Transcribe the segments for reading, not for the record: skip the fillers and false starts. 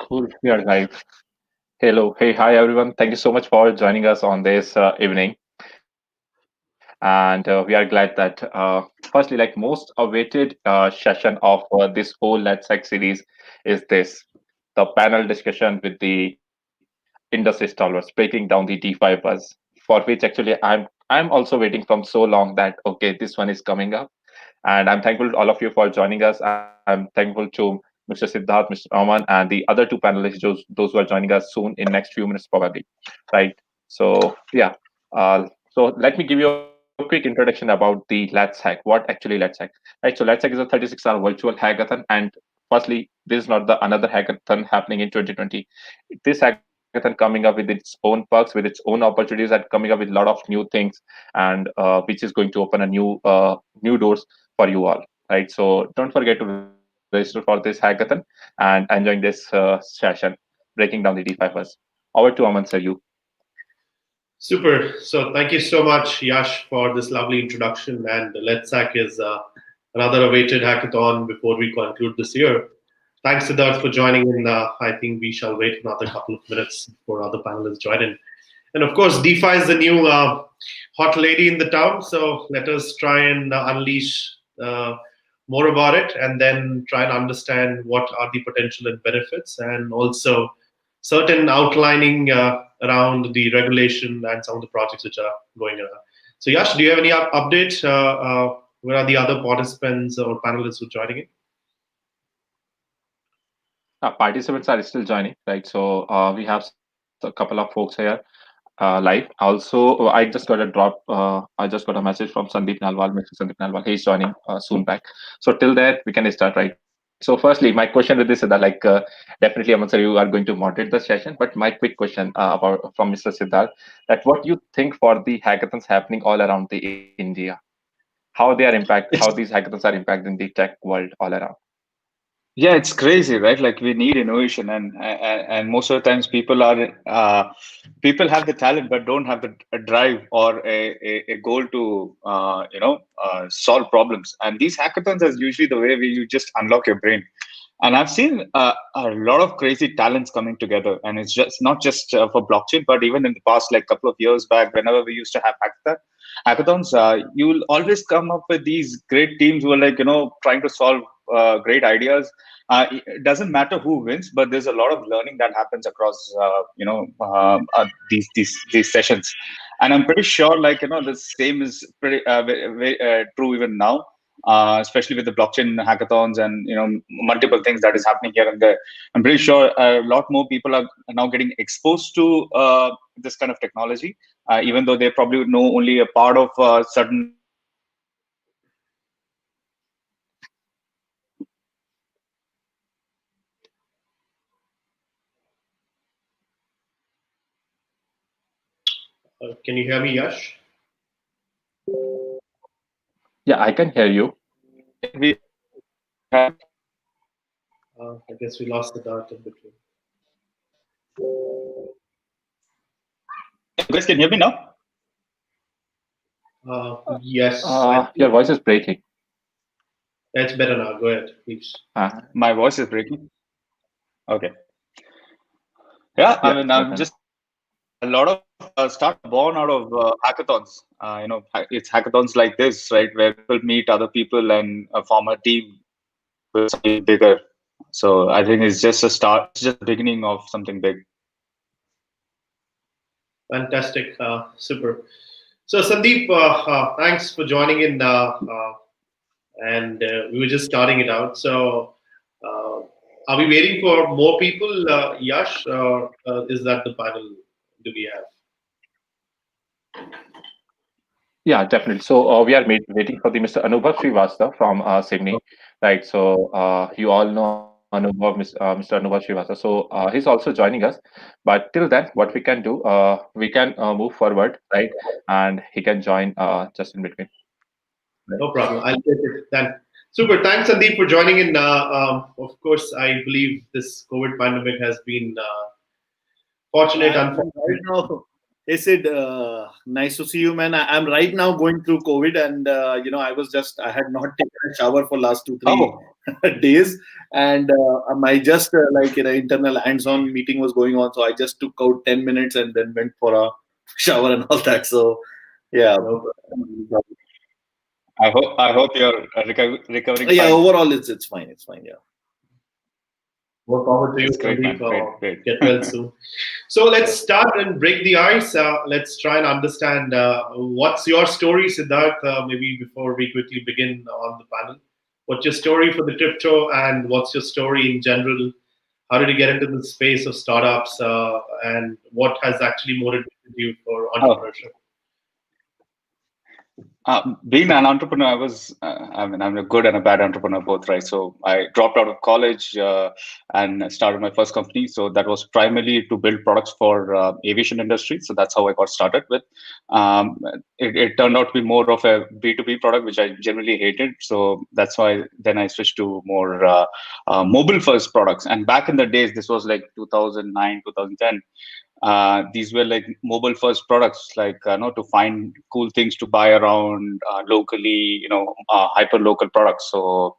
Cool. We are live. Hello. Hey, hi, everyone. Thank you so much for joining us on this evening. And we are glad that, firstly, like most awaited session of this whole LETSHACK series is this the panel discussion with the industry stalwarts breaking down the DeFi buzz, for which actually I'm also waiting from so long that, okay, this one is coming up. And I'm thankful to all of you for joining us. I'm thankful to Mr. Siddharth, Mr. Aman, and the other two panelists, those who are joining us soon in next few minutes probably, right? So yeah, so let me give you a quick introduction about the LETSHACK. What actually LETSHACK, right? So LETSHACK is a 36-hour virtual hackathon, and firstly, this is not the another hackathon happening in 2020. This hackathon coming up with its own perks, with its own opportunities, and coming up with a lot of new things, and which is going to open a new doors for you all, right? So don't forget to register for this hackathon and enjoying this session, breaking down the DeFi first. Over to Aman, sir. You. Super. So thank you so much, Yash, for this lovely introduction. And LETSHACK is another awaited hackathon before we conclude this year. Thanks, Siddharth, for joining in. I think we shall wait another couple of minutes for other panelists join in. And of course, DeFi is the new hot lady in the town. So let us try and unleash more about it, and then try and understand what are the potential and benefits, and also certain outlining around the regulation and some of the projects which are going around. So, Yash, do you have any updates? Where are the other participants or panelists who are joining in? Participants are still joining, right? So we have a couple of folks here live. Also, I just got a drop. I just got a message from Sandeep Nailwal, Mr. Sandeep Nailwal. He's joining soon back. So till that, we can start, right? So firstly, my question with this is that, definitely, Aman sir, you are going to moderate the session. But my quick question about from Mr. Siddharth, that what you think for the hackathons happening all around the India, how these hackathons are impacting the tech world all around. Yeah, it's crazy, right? Like we need innovation, and most of the times people have the talent but don't have the a drive or a goal to solve problems. And these hackathons is usually the way where you just unlock your brain. And I've seen a lot of crazy talents coming together, and it's just not just for blockchain, but even in the past, like couple of years back, whenever we used to have hackathons, you'll always come up with these great teams who are like trying to solve great ideas. It doesn't matter who wins, but there's a lot of learning that happens across these sessions. And I'm pretty sure, like the same is pretty true even now, especially with the blockchain hackathons and multiple things that is happening here and there. I'm pretty sure a lot more people are now getting exposed to this kind of technology, even though they probably know only a part of certain. Can you hear me, Yash? Yeah, I can hear you. We have. I guess we lost the dart in between. You guys can hear me now? Yes. Your voice is breaking. That's better now. Go ahead, please. My voice is breaking. Okay. Yeah, I mean, I'm just a lot of start born out of hackathons. It's hackathons like this, right, where people meet other people and form a team with something bigger. So I think it's just a start. It's just the beginning of something big. Fantastic, super. So Sandeep, thanks for joining in. And we were just starting it out. So are we waiting for more people, Yash, or is that the panel do we have? Yeah, definitely. So we are waiting for the Mr. Anubhav Srivastava from Sydney, right? So you all know Anubhav, Mr. Anubhav Srivastava. So he's also joining us. But till then, what we can do, we can move forward, right? And he can join just in between. No problem. I'll get it done. Super. Thanks, Sandeep, for joining in. Of course, I believe this COVID pandemic has been fortunate, unfortunate. Right now, hey Sid, nice to see you, man. I'm right now going through COVID, and I had not taken a shower for last 2-3 days, and my just internal hands-on meeting was going on, so I just took out 10 minutes and then went for a shower and all that. So yeah. I hope you're recovering Yeah, fine. overall it's fine. It's fine. Yeah. More power to you, That's great, man. Sandeep. Great. Get well soon. So let's start and break the ice. Let's try and understand what's your story, Siddharth. Maybe before we quickly begin on the panel, what's your story for the crypto, and what's your story in general? How did you get into the space of startups, and what has actually motivated you for Oh, entrepreneurship? being an entrepreneur, I'm a good and a bad entrepreneur both, right? So I dropped out of college and started my first company. So that was primarily to build products for aviation industry. So that's how I got started with. Um, it turned out to be more of a B2B product, which I generally hated. So that's why then I switched to more mobile first products. And back in the days, this was like 2009, 2010. These were like mobile first products, like to find cool things to buy around locally, hyper local products. So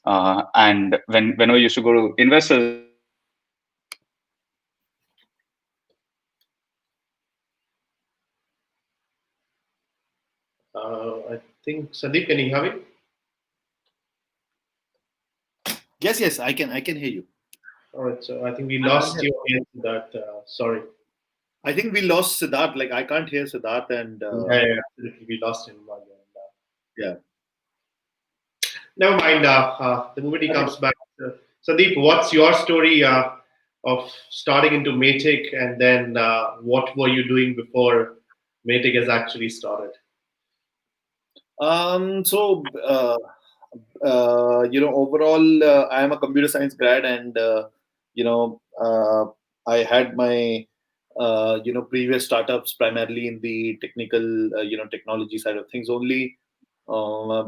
and whenever I used to go to investors, I used to pitch them on how to build these products. I think Sandeep, can you have it? Yes, I can hear you. All right. So I think we lost you again. That sorry. I think we lost Siddharth. Like I can't hear Siddharth, and Yeah, absolutely. We lost him again. yeah. Never mind. The moment he comes back, Sandeep, what's your story of starting into Matic, and then what were you doing before Matic has actually started? So overall, I am a computer science grad, and you know, I had my previous startups primarily in the technical, technology side of things only.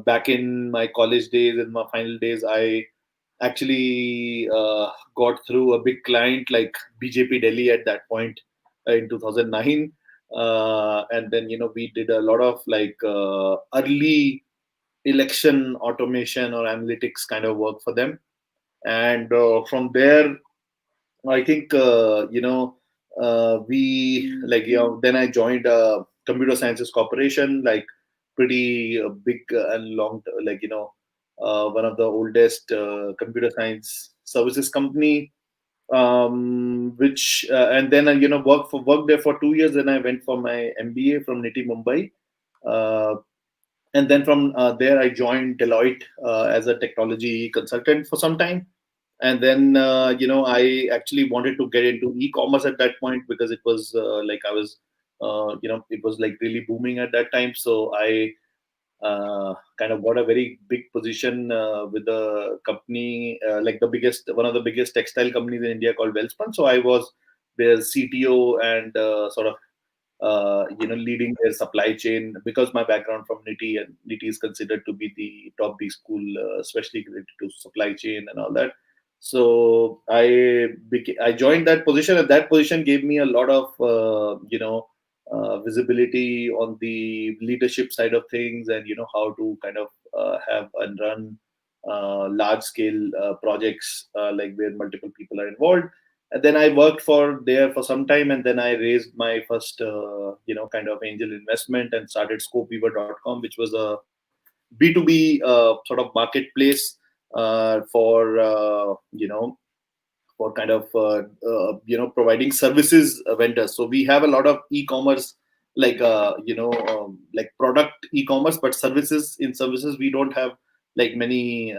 Back in my college days, in my final days, I actually got through a big client like BJP Delhi at that point in 2009. And then, we did a lot of early election automation or analytics kind of work for them. And from there, I think, then I joined Computer Sciences Corporation, like pretty big and long, one of the oldest computer science services company. Which and then worked there for 2 years. Then I went for my MBA from NITI Mumbai, uh, and then from there I joined Deloitte as a technology consultant for some time. And then I actually wanted to get into e-commerce at that point because it was it was like really booming at that time. So I kind of got a very big position with the company, like one of the biggest textile companies in India called Wellspun. So I was their CTO and sort of leading their supply chain because my background from NITI, and NITI is considered to be the top B school, especially related to supply chain and all that. So I joined that position, and that position gave me a lot of visibility on the leadership side of things, and how to kind of have and run large scale projects like where multiple people are involved. And then I worked for there for some time, and then I raised my first kind of angel investment and started scopeweaver.com, which was a B2B sort of marketplace for kind of providing services vendors. So we have a lot of e-commerce, like product e-commerce, but services we don't have like many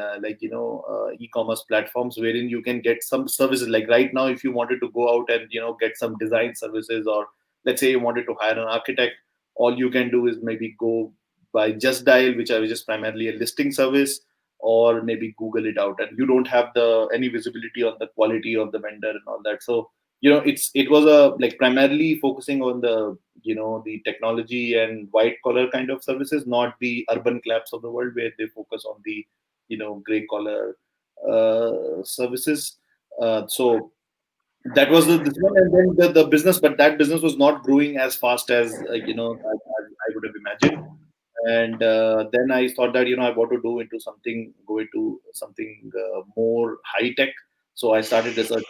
e-commerce platforms wherein you can get some services. Like right now, if you wanted to go out and get some design services, or let's say you wanted to hire an architect, all you can do is maybe go by Just Dial, which is primarily a listing service, or maybe Google it out, and you don't have the any visibility on the quality of the vendor and all that. So it was a like primarily focusing on the the technology and white collar kind of services, not the urban collapse of the world where they focus on the gray collar services. So that was this one, and then the business, but that business was not growing as fast as I would have imagined. And then I thought that I want to go into something more high tech. So I started research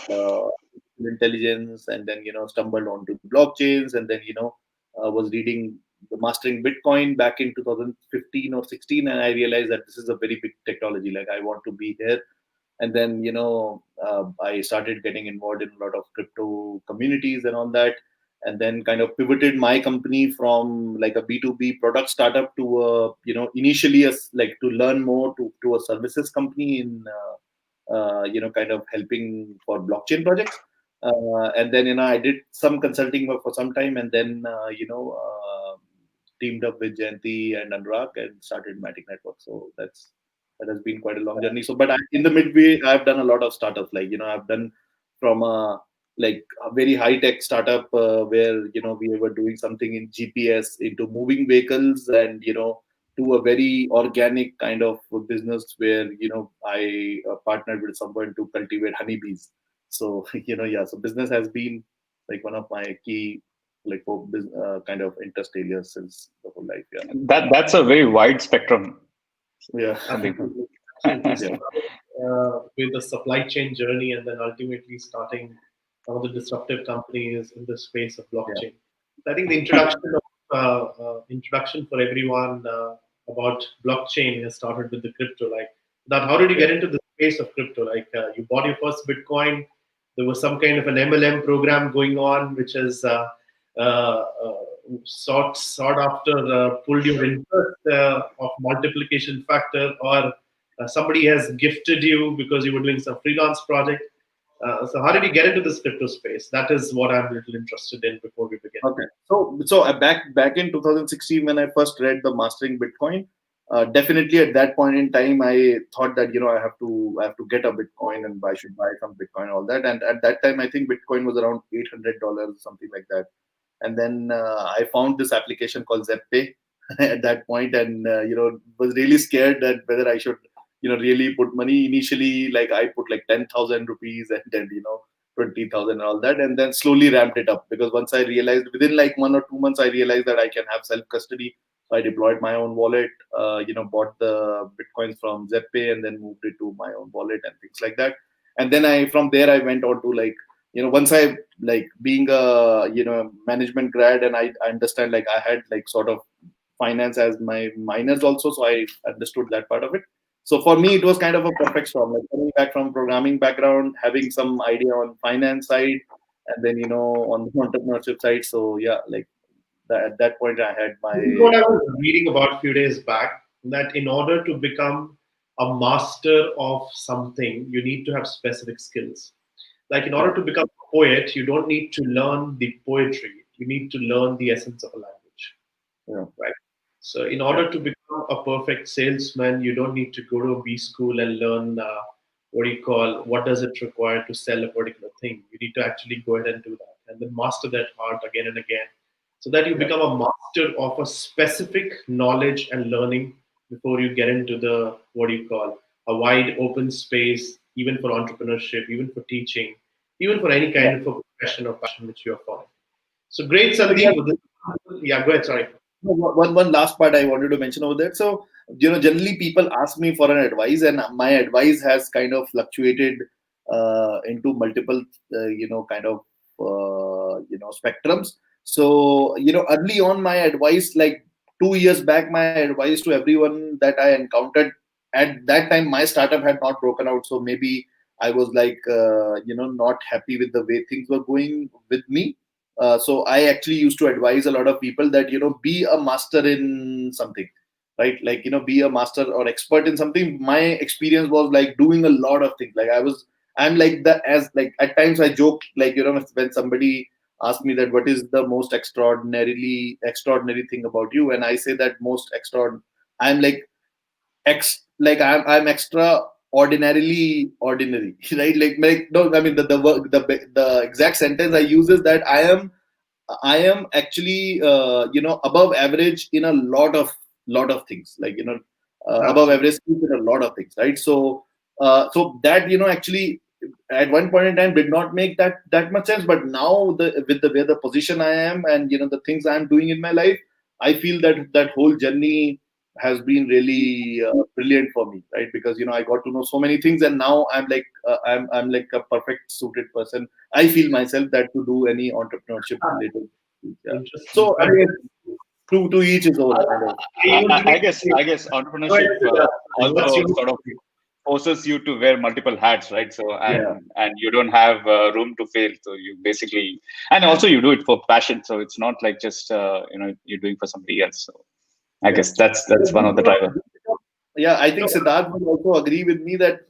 about intelligence, and then stumbled onto blockchains, and then was reading the Mastering Bitcoin back in 2015 or 16, and I realized that this is a very big technology. Like, I want to be here. And then I started getting involved in a lot of crypto communities and all that, and then kind of pivoted my company from like a B2B product startup to initially like to learn more to a services company in kind of helping for blockchain projects. And then I did some consulting work for some time, and then teamed up with Jayanti and Anurag and started Matic Network. So that has been quite a long journey. So, but in the midway, I've done a lot of startups. Like I've done from a very high tech startup where we were doing something in GPS into moving vehicles, and to a very organic kind of business where I partnered with someone to cultivate honeybees. So so business has been like one of my key like for kind of interest areas since the whole life. Yeah. That's a very wide spectrum, Yeah. Sandeep. Absolutely. Yeah. With the supply chain journey, and then ultimately starting one of the disruptive companies in the space of blockchain. I think the introduction for everyone about blockchain has started with the crypto. Like that, how did you get into the space of crypto? Like you bought your first Bitcoin. There was some kind of an MLM program going on, which is uh, sought after pulled your interest of multiplication factor, or somebody has gifted you because you were doing some freelance project. So how did you get into this crypto space? That is what I'm a little interested in before we begin. Okay. So back in 2016 when I first read the Mastering Bitcoin, definitely at that point in time I thought that I have to get a Bitcoin and I should buy some Bitcoin and all that. And at that time I think Bitcoin was around $800, something like that. And then I found this application called ZepPay at that point, and was really scared that whether I should really put money initially. Like I put like 10,000 rupees, and then 20,000 and all that, and then slowly ramped it up, because once I realized within like 1 or 2 months I realized that I can have self custody. So I deployed my own wallet, bought the Bitcoins from ZepPay, and then moved it to my own wallet and things like that. And then from there I went on to like once I like being a management grad, and I understand like I had like sort of finance as my minors also, so I understood that part of it. So for me it was kind of a perfect storm, like coming back from programming background, having some idea on finance side, and then on the entrepreneurship side. So yeah, like at that point I had my This is what I was reading about a few days back, that in order to become a master of something, you need to have specific skills. Like in order to become a poet, you don't need to learn the poetry. You need to learn the essence of a language. Right. So in order to become a perfect salesman, you don't need to go to a B school and learn what does it require to sell a particular thing. You need to actually go ahead and do that, and then master that art again and again, so that you become a master of a specific knowledge and learning before you get into the a wide open space, even for entrepreneurship, even for teaching, even for any kind of a profession or passion which you are following. So great, Sandeep. Yeah, go ahead. Sorry. One last part I wanted to mention over there. So generally people ask me for an advice, and my advice has kind of fluctuated into multiple kind of spectrums. So early on my advice, like 2 years back, my advice to everyone that I encountered at that time, my startup had not broken out, so maybe I was like not happy with the way things were going with me. So I actually used to advise a lot of people that be a master in something, right? Like be a master or expert in something. My experience was like doing a lot of things. Like I'm like as like at times I joke, like when somebody asked me that what is the most extraordinary thing about you, and I say that most extraordinary, I'm like I'm extraordinarily ordinary, right? Like no, I mean the exact sentence I use is that I am actually above average in a lot of things, like above average skills in a lot of things, right? So that actually at one point in time did not make that much sense, but now with the way the position I am, and the things I'm doing in my life, I feel that that whole journey has been really brilliant for me, right? Because I got to know so many things, and now I'm like a perfect suited person. I feel myself that to do any entrepreneurship related. Yeah. Interesting. So I mean, to each his own kind of. I guess entrepreneurship What's also your sort of forces you to wear multiple hats, right? So Yeah. and you don't have room to fail. So you basically, and also you do it for passion. So it's not like just you're doing for somebody else. So I Yeah. guess that's one of the drivers. Yeah, I think Siddharth will also agree with me that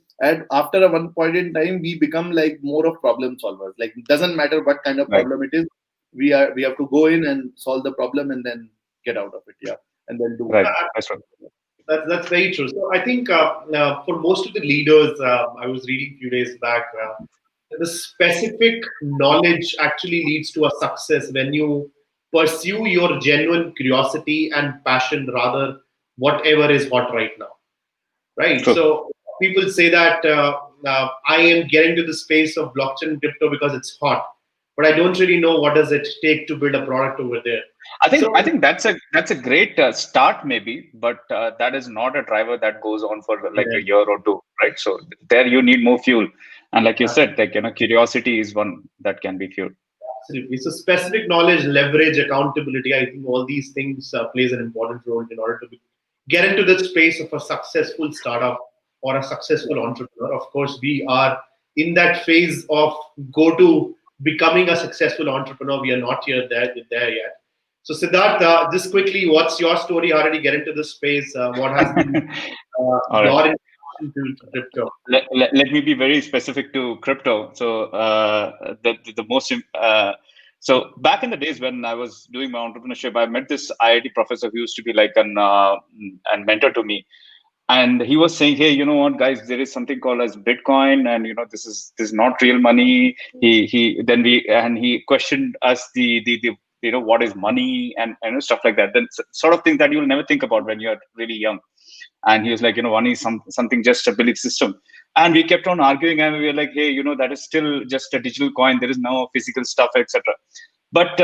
after a one point in time, we become like more of problem solvers. Like it doesn't matter what kind of Right, problem it is, we have to go in and solve the problem and then get out of it. Yeah, and then do. right. That's right. That's very true. So I think for most of the leaders, I was reading a few days back, the specific knowledge actually leads to a success when you pursue your genuine curiosity and passion rather whatever is hot right now, right? True. So people say that I am getting to the space of blockchain and crypto because it's hot, but I don't really know what does it take to build a product over there. I think that's a great start maybe, but that is not a driver that goes on for like Yeah, a year or two, right? So there you need more fuel, and like you said, like curiosity is one that can be fueled. absolutely. So specific knowledge, leverage, accountability. I think all these things plays an important role in order to get into the space of a successful startup or a successful entrepreneur. Of course, we are in that phase of go to becoming a successful entrepreneur. We are not there yet. So Siddharth, just quickly, what's your story? How did you get into this space? What has been All right. your introduction to crypto? Let me be very specific to crypto. So the most so back in the days when I was doing my entrepreneurship, I met this IIT professor who used to be like an mentor to me, and he was saying, hey, you know what, guys, there is something called as Bitcoin, and this is not real money. He questioned us the what is money, and stuff like that, then sort of things that you'll never think about when you're really young. And he was like, one is something just a belief system. And we kept on arguing, and we were like, hey, that is still just a digital coin, there is no physical stuff, etc. But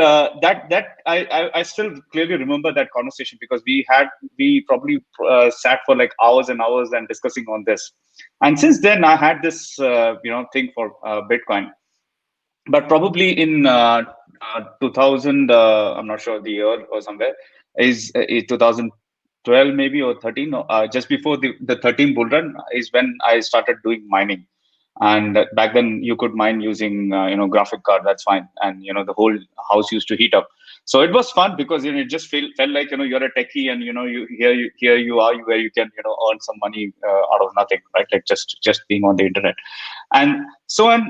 I still clearly remember that conversation, because we probably sat for like hours and hours and discussing on this. And since then I had this thing for Bitcoin. But probably in 2000, I'm not sure the year or somewhere, is 2012 maybe, or 13, just before the 13 bull run is when I started doing mining. And back then you could mine using graphic card, that's fine, and the whole house used to heat up. So it was fun, because it just felt like you're a techie, and here you are where you can earn some money out of nothing, right? Like just being on the internet. And so and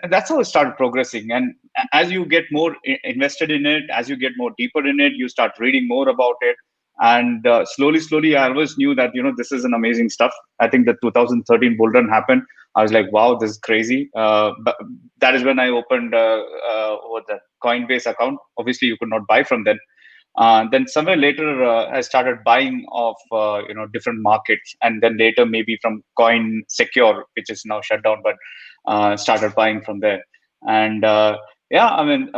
that's how it started progressing. And as you get more invested in it, as you get more deeper in it, you start reading more about it. And slowly I always knew that this is an amazing stuff. I think the 2013 bull run happened. I was like, wow, this is crazy. But that is when I opened what the Coinbase account. Obviously you could not buy from then somewhere later, I started buying of different markets, and then later maybe from Coin Secure, which is now shut down, but started buying from there. And yeah, I mean,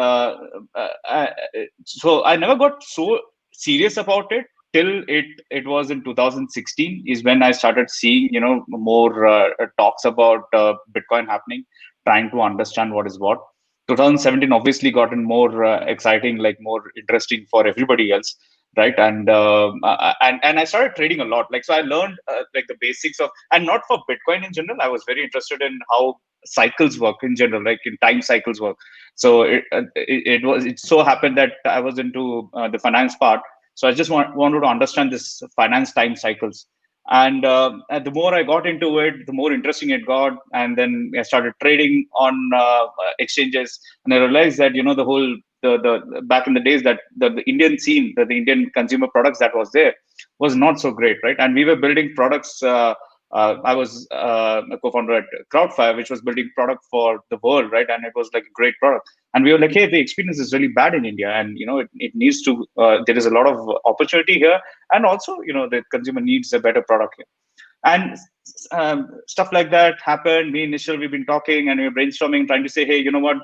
so I never got so serious about it till it was in 2016 is when I started seeing more talks about Bitcoin happening, trying to understand what is what. 2017 obviously gotten more exciting, like more interesting for everybody else, right? And I started trading a lot. Like, so I learned like the basics of, and not for Bitcoin in general. I was very interested in how cycles work in general, like in time cycles work. So it so happened that I was into the finance part. So I just wanted to understand this finance time cycles. And the more I got into it, the more interesting it got. And then I started trading on exchanges, and I realized that the whole the back in the days, that the Indian scene, the Indian consumer products that was there was not so great, right? And we were building products. I was a co-founder at Crowdfire, which was building product for the world, right? And it was like a great product. And we were like, hey, the experience is really bad in India, and it needs to. There is a lot of opportunity here, and also the consumer needs a better product here. And stuff like that happened. We've been talking and we're brainstorming, trying to say, hey, you know what?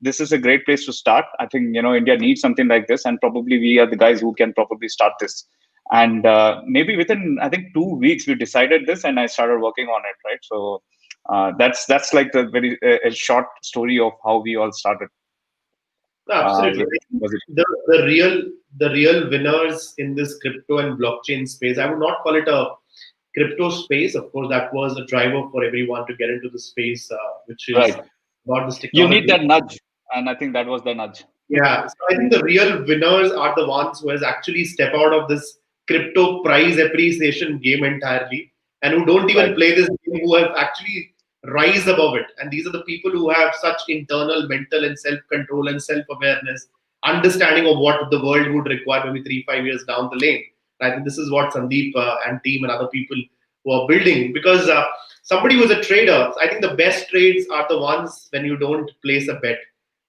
this is a great place to start. I think India needs something like this, and probably we are the guys who can probably start this. And maybe within, I think, 2 weeks we decided this, and I started working on it. Right, so that's like the very a short story of how we all started. No, absolutely. Was it? The real winners in this crypto and blockchain space, I would not call it a crypto space. Of course, that was a driver for everyone to get into the space, which is Right. about this You technology. need that nudge, and I think that was the nudge. Yeah, so I think the real winners are the ones who has actually step out of this crypto price appreciation game entirely, and who don't even Right. play this game, who have actually rise above it. And these are the people who have such internal mental and self-control and self-awareness, understanding of what the world would require maybe 3-5 years down the lane. And I think this is what Sandeep and team and other people who are building, because somebody who's a trader, I think the best trades are the ones when you don't place a bet.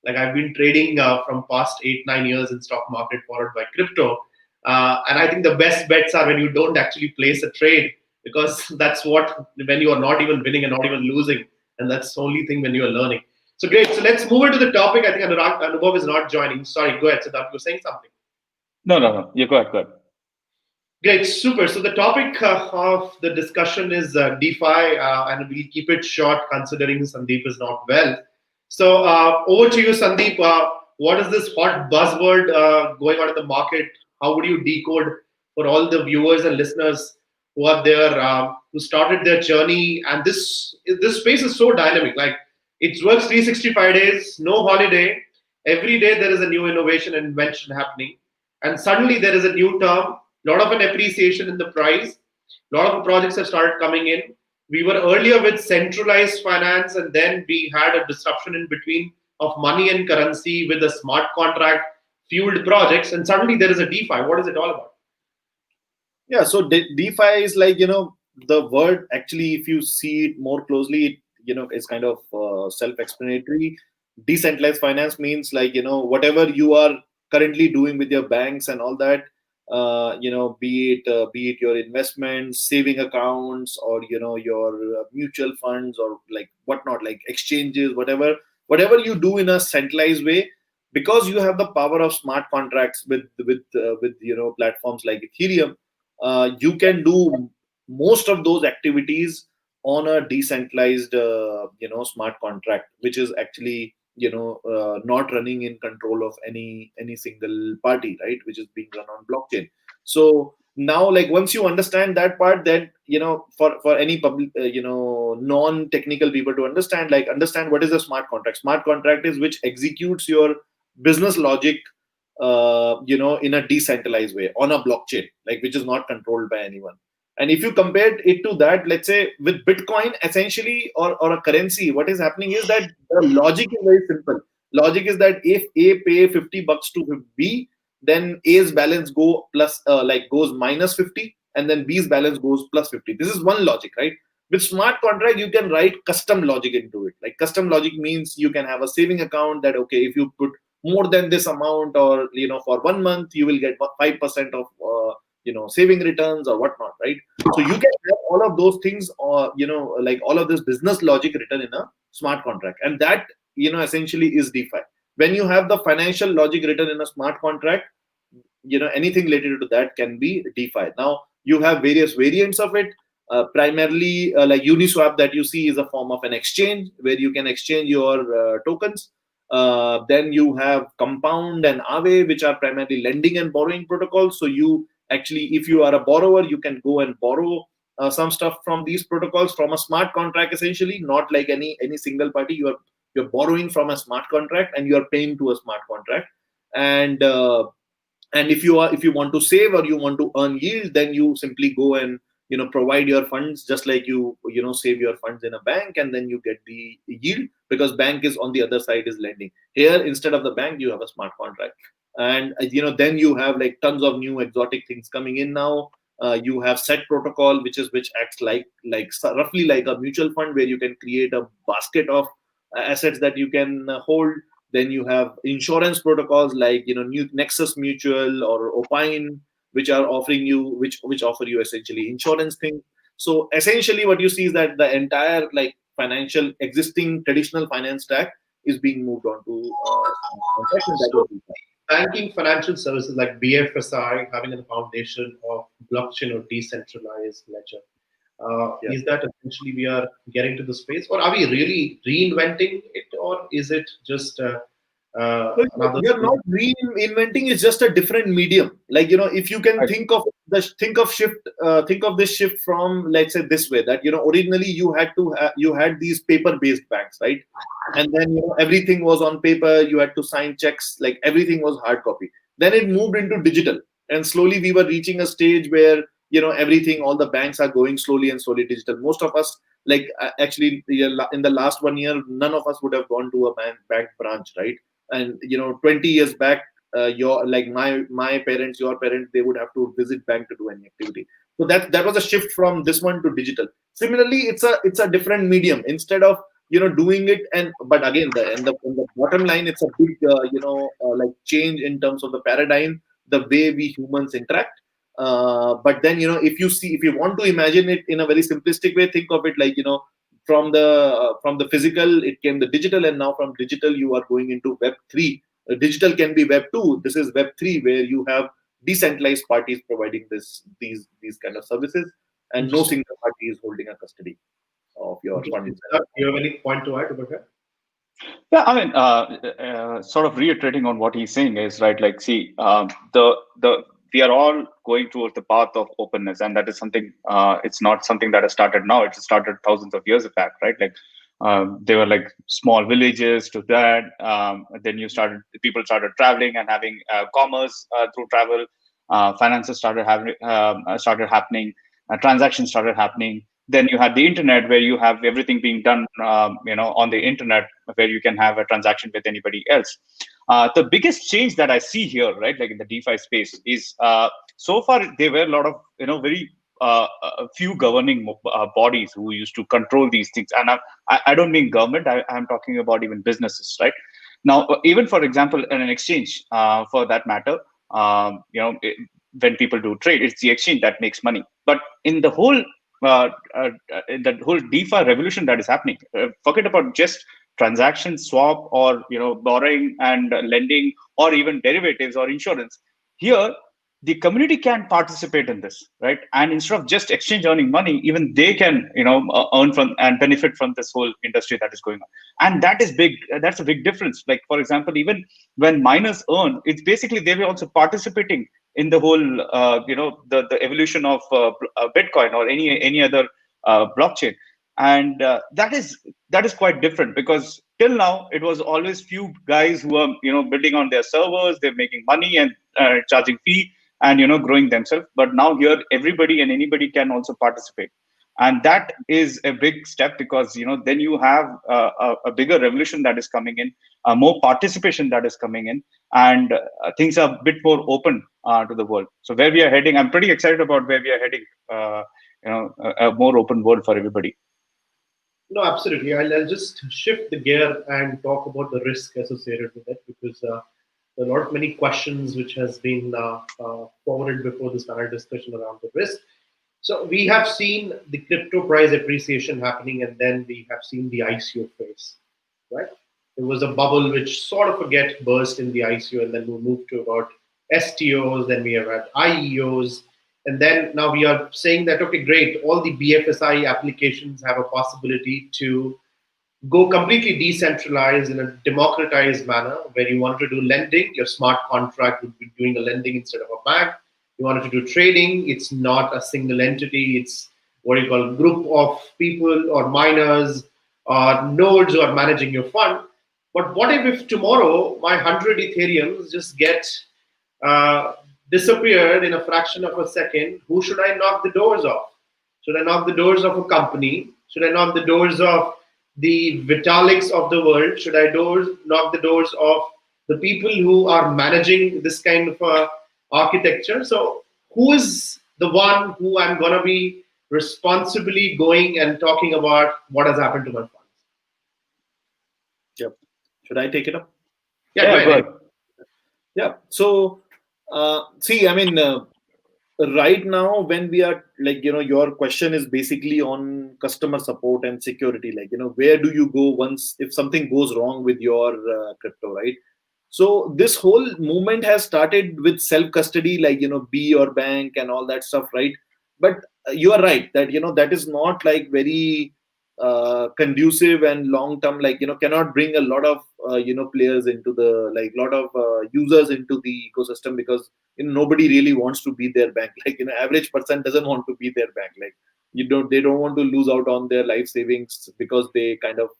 Like I've been trading from past 8-9 years in stock market followed by crypto, and I think the best bets are when you don't actually place a trade, because that's what, when you are not even winning and not even losing, and that's the only thing when you are learning. So great. So let's move into the topic. I think Anubhav is not joining. Sorry, go ahead, Siddharth. You were saying something. No. You go ahead. Go ahead. Great, super. So the topic of the discussion is DeFi, and we'll keep it short considering Sandeep is not well. So over to you, Sandeep. What is this hot buzzword going on in the market? How would you decode for all the viewers and listeners who are there, who started their journey? And this space is so dynamic. Like it works 365 days, no holiday. Every day there is a new innovation and invention happening, and suddenly there is a new term. Lot of an appreciation in the price. Lot of projects have started coming in. We were earlier with centralized finance, and then we had a disruption in between of money and currency with the smart contract fueled projects, and suddenly there is a DeFi. What is it all about? Yeah, so DeFi is like, the word actually, if you see it more closely, it's kind of self-explanatory. Decentralized finance means like, whatever you are currently doing with your banks and all that, be it your investments, saving accounts, or your mutual funds, or like whatnot, like exchanges, whatever you do in a centralized way, because you have the power of smart contracts with platforms like Ethereum. You can do most of those activities on a decentralized smart contract, which is actually not running in control of any single party, right, which is being run on blockchain. So now, like, once you understand that part, then for any public non-technical people to understand what is a smart contract. Smart contract is which executes your business logic in a decentralized way on a blockchain, like, which is not controlled by anyone. And if you compare it to that, let's say with Bitcoin, essentially, or a currency, what is happening is that the logic is very simple. Logic is that if A pay $50 to B, then A's balance goes minus 50, and then B's balance goes plus 50. This is one logic, right? With smart contract, you can write custom logic into it. Like, custom logic means you can have a saving account that, okay, if you put more than this amount, or for 1 month, you will get 5% of saving returns or whatnot, right? So you can have all of those things, or like all of this business logic written in a smart contract, and that essentially is DeFi. When you have the financial logic written in a smart contract, anything related to that can be DeFi. Now you have various variants of it. Primarily, like Uniswap that you see is a form of an exchange where you can exchange your tokens. Then you have Compound and Aave, which are primarily lending and borrowing protocols. So you actually, if you are a borrower, you can go and borrow some stuff from these protocols from a smart contract, essentially, not like any single party. You're borrowing from a smart contract, and you are paying to a smart contract. And if you want to save or you want to earn yield, then you simply go and provide your funds, just like you save your funds in a bank, and then you get the yield, because bank is on the other side is lending. Here, instead of the bank, you have a smart contract. And then you have like tons of new exotic things coming in now. You have set protocol, which acts like roughly like a mutual fund, where you can create a basket of assets that you can hold. Then you have insurance protocols like New Nexus Mutual or Opine, which are offering you which offer you essentially insurance thing. So essentially what you see is that the entire like financial existing traditional finance stack is being moved on to contracts, and that is DeFi. Banking, financial services like BFSI having a foundation of blockchain or decentralized ledger. Is that essentially we are getting to the space, or are we really reinventing it, or is it just another? You're not reinventing; it's just a different medium. Like, if you can think of this shift from, let's say, this way, that originally you had these paper-based banks, right? And then everything was on paper. You had to sign checks, like everything was hard copy. Then it moved into digital, and slowly we were reaching a stage where everything, all the banks are going slowly digital. Most of us, like, actually, in the last 1 year, none of us would have gone to a bank branch, right? And 20 years back, my parents, your parents, they would have to visit bank to do any activity. So that was a shift from this one to digital. Similarly, it's a different medium. Instead of doing it, but again, in the bottom line, it's a big like change in terms of the paradigm, the way we humans interact. But then if you want to imagine it in a very simplistic way, think of it like from the physical it came the digital, and now from digital you are going into Web3. Digital can be Web2. This is Web3, where you have decentralized parties providing these kind of services, and no single party is holding a custody of your funds. Do you have any point to add about that? Yeah, I mean, sort of reiterating on what he's saying is right. Like, see, we are all going towards the path of openness, and that is something. It's not something that has started now. It started thousands of years back, right? Like, there were like small villages to that. Then people started traveling and having commerce through travel. Finances started happening. Transactions started happening. Then you had the internet, where you have everything being done, on the internet, where you can have a transaction with anybody else. The biggest change that I see here, right, like in the DeFi space, is so far there were a lot of very a few governing bodies who used to control these things, and I don't mean government. I'm talking about even businesses, right? Now, even for example, in an exchange, for that matter, when people do trade, it's the exchange that makes money. But in the whole DeFi revolution that is happening, forget about just transaction swap or borrowing and lending, or even derivatives or insurance. Here, the community can participate in this, right? And instead of just exchange earning money, even they can earn from and benefit from this whole industry that is going on. And that is big. That's a big difference. Like, for example, even when miners earn, it's basically they were also participating in the whole the evolution of Bitcoin or any other blockchain. And that is quite different, because till now it was always few guys who are building on their servers, they're making money and charging fee and growing themselves. But now here everybody and anybody can also participate, and that is a big step, because then you have a bigger revolution that is coming in, more participation that is coming in, and things are a bit more open to the world. So where we are heading, I'm pretty excited about where we are heading. A more open world for everybody. No, absolutely. I'll just shift the gear and talk about the risk associated with it, because there are many questions which has been forwarded before this panel discussion around the risk. So we have seen the crypto price appreciation happening, and then we have seen the ICO phase, right? There was a bubble which sort of burst in the ICO, and then we moved to about STOs, then we have had IEOs, and then now we are saying that, okay, great, all the BFSI applications have a possibility to go completely decentralized in a democratized manner, where you want to do lending, your smart contract would be doing a lending instead of a bank. You wanted to do trading, it's not a single entity, it's what you call a group of people or miners or nodes who are managing your fund. But what if tomorrow my 100 Ethereums just get disappeared in a fraction of a second? Who should I knock the doors of? Should I knock the doors of a company? Should I knock the doors of the Vitaliks of the world? Should I knock the doors of the people who are managing this kind of architecture? So who is the one who I'm going to be responsibly going and talking about what has happened to my funds? Yep. Should I take it up? Yeah, go ahead. Yeah. So, see, I mean, right now, when we are like, your question is basically on customer support and security, like, where do you go once if something goes wrong with your crypto, right? So this whole movement has started with self custody, like, be your bank and all that stuff, right? But you are right that, that is not like very conducive and long term, like, cannot bring a lot of players into the, like, lot of users into the ecosystem, because nobody really wants to be their bank. Like, average person doesn't want to be their bank. Like, they don't want to lose out on their life savings because they kind of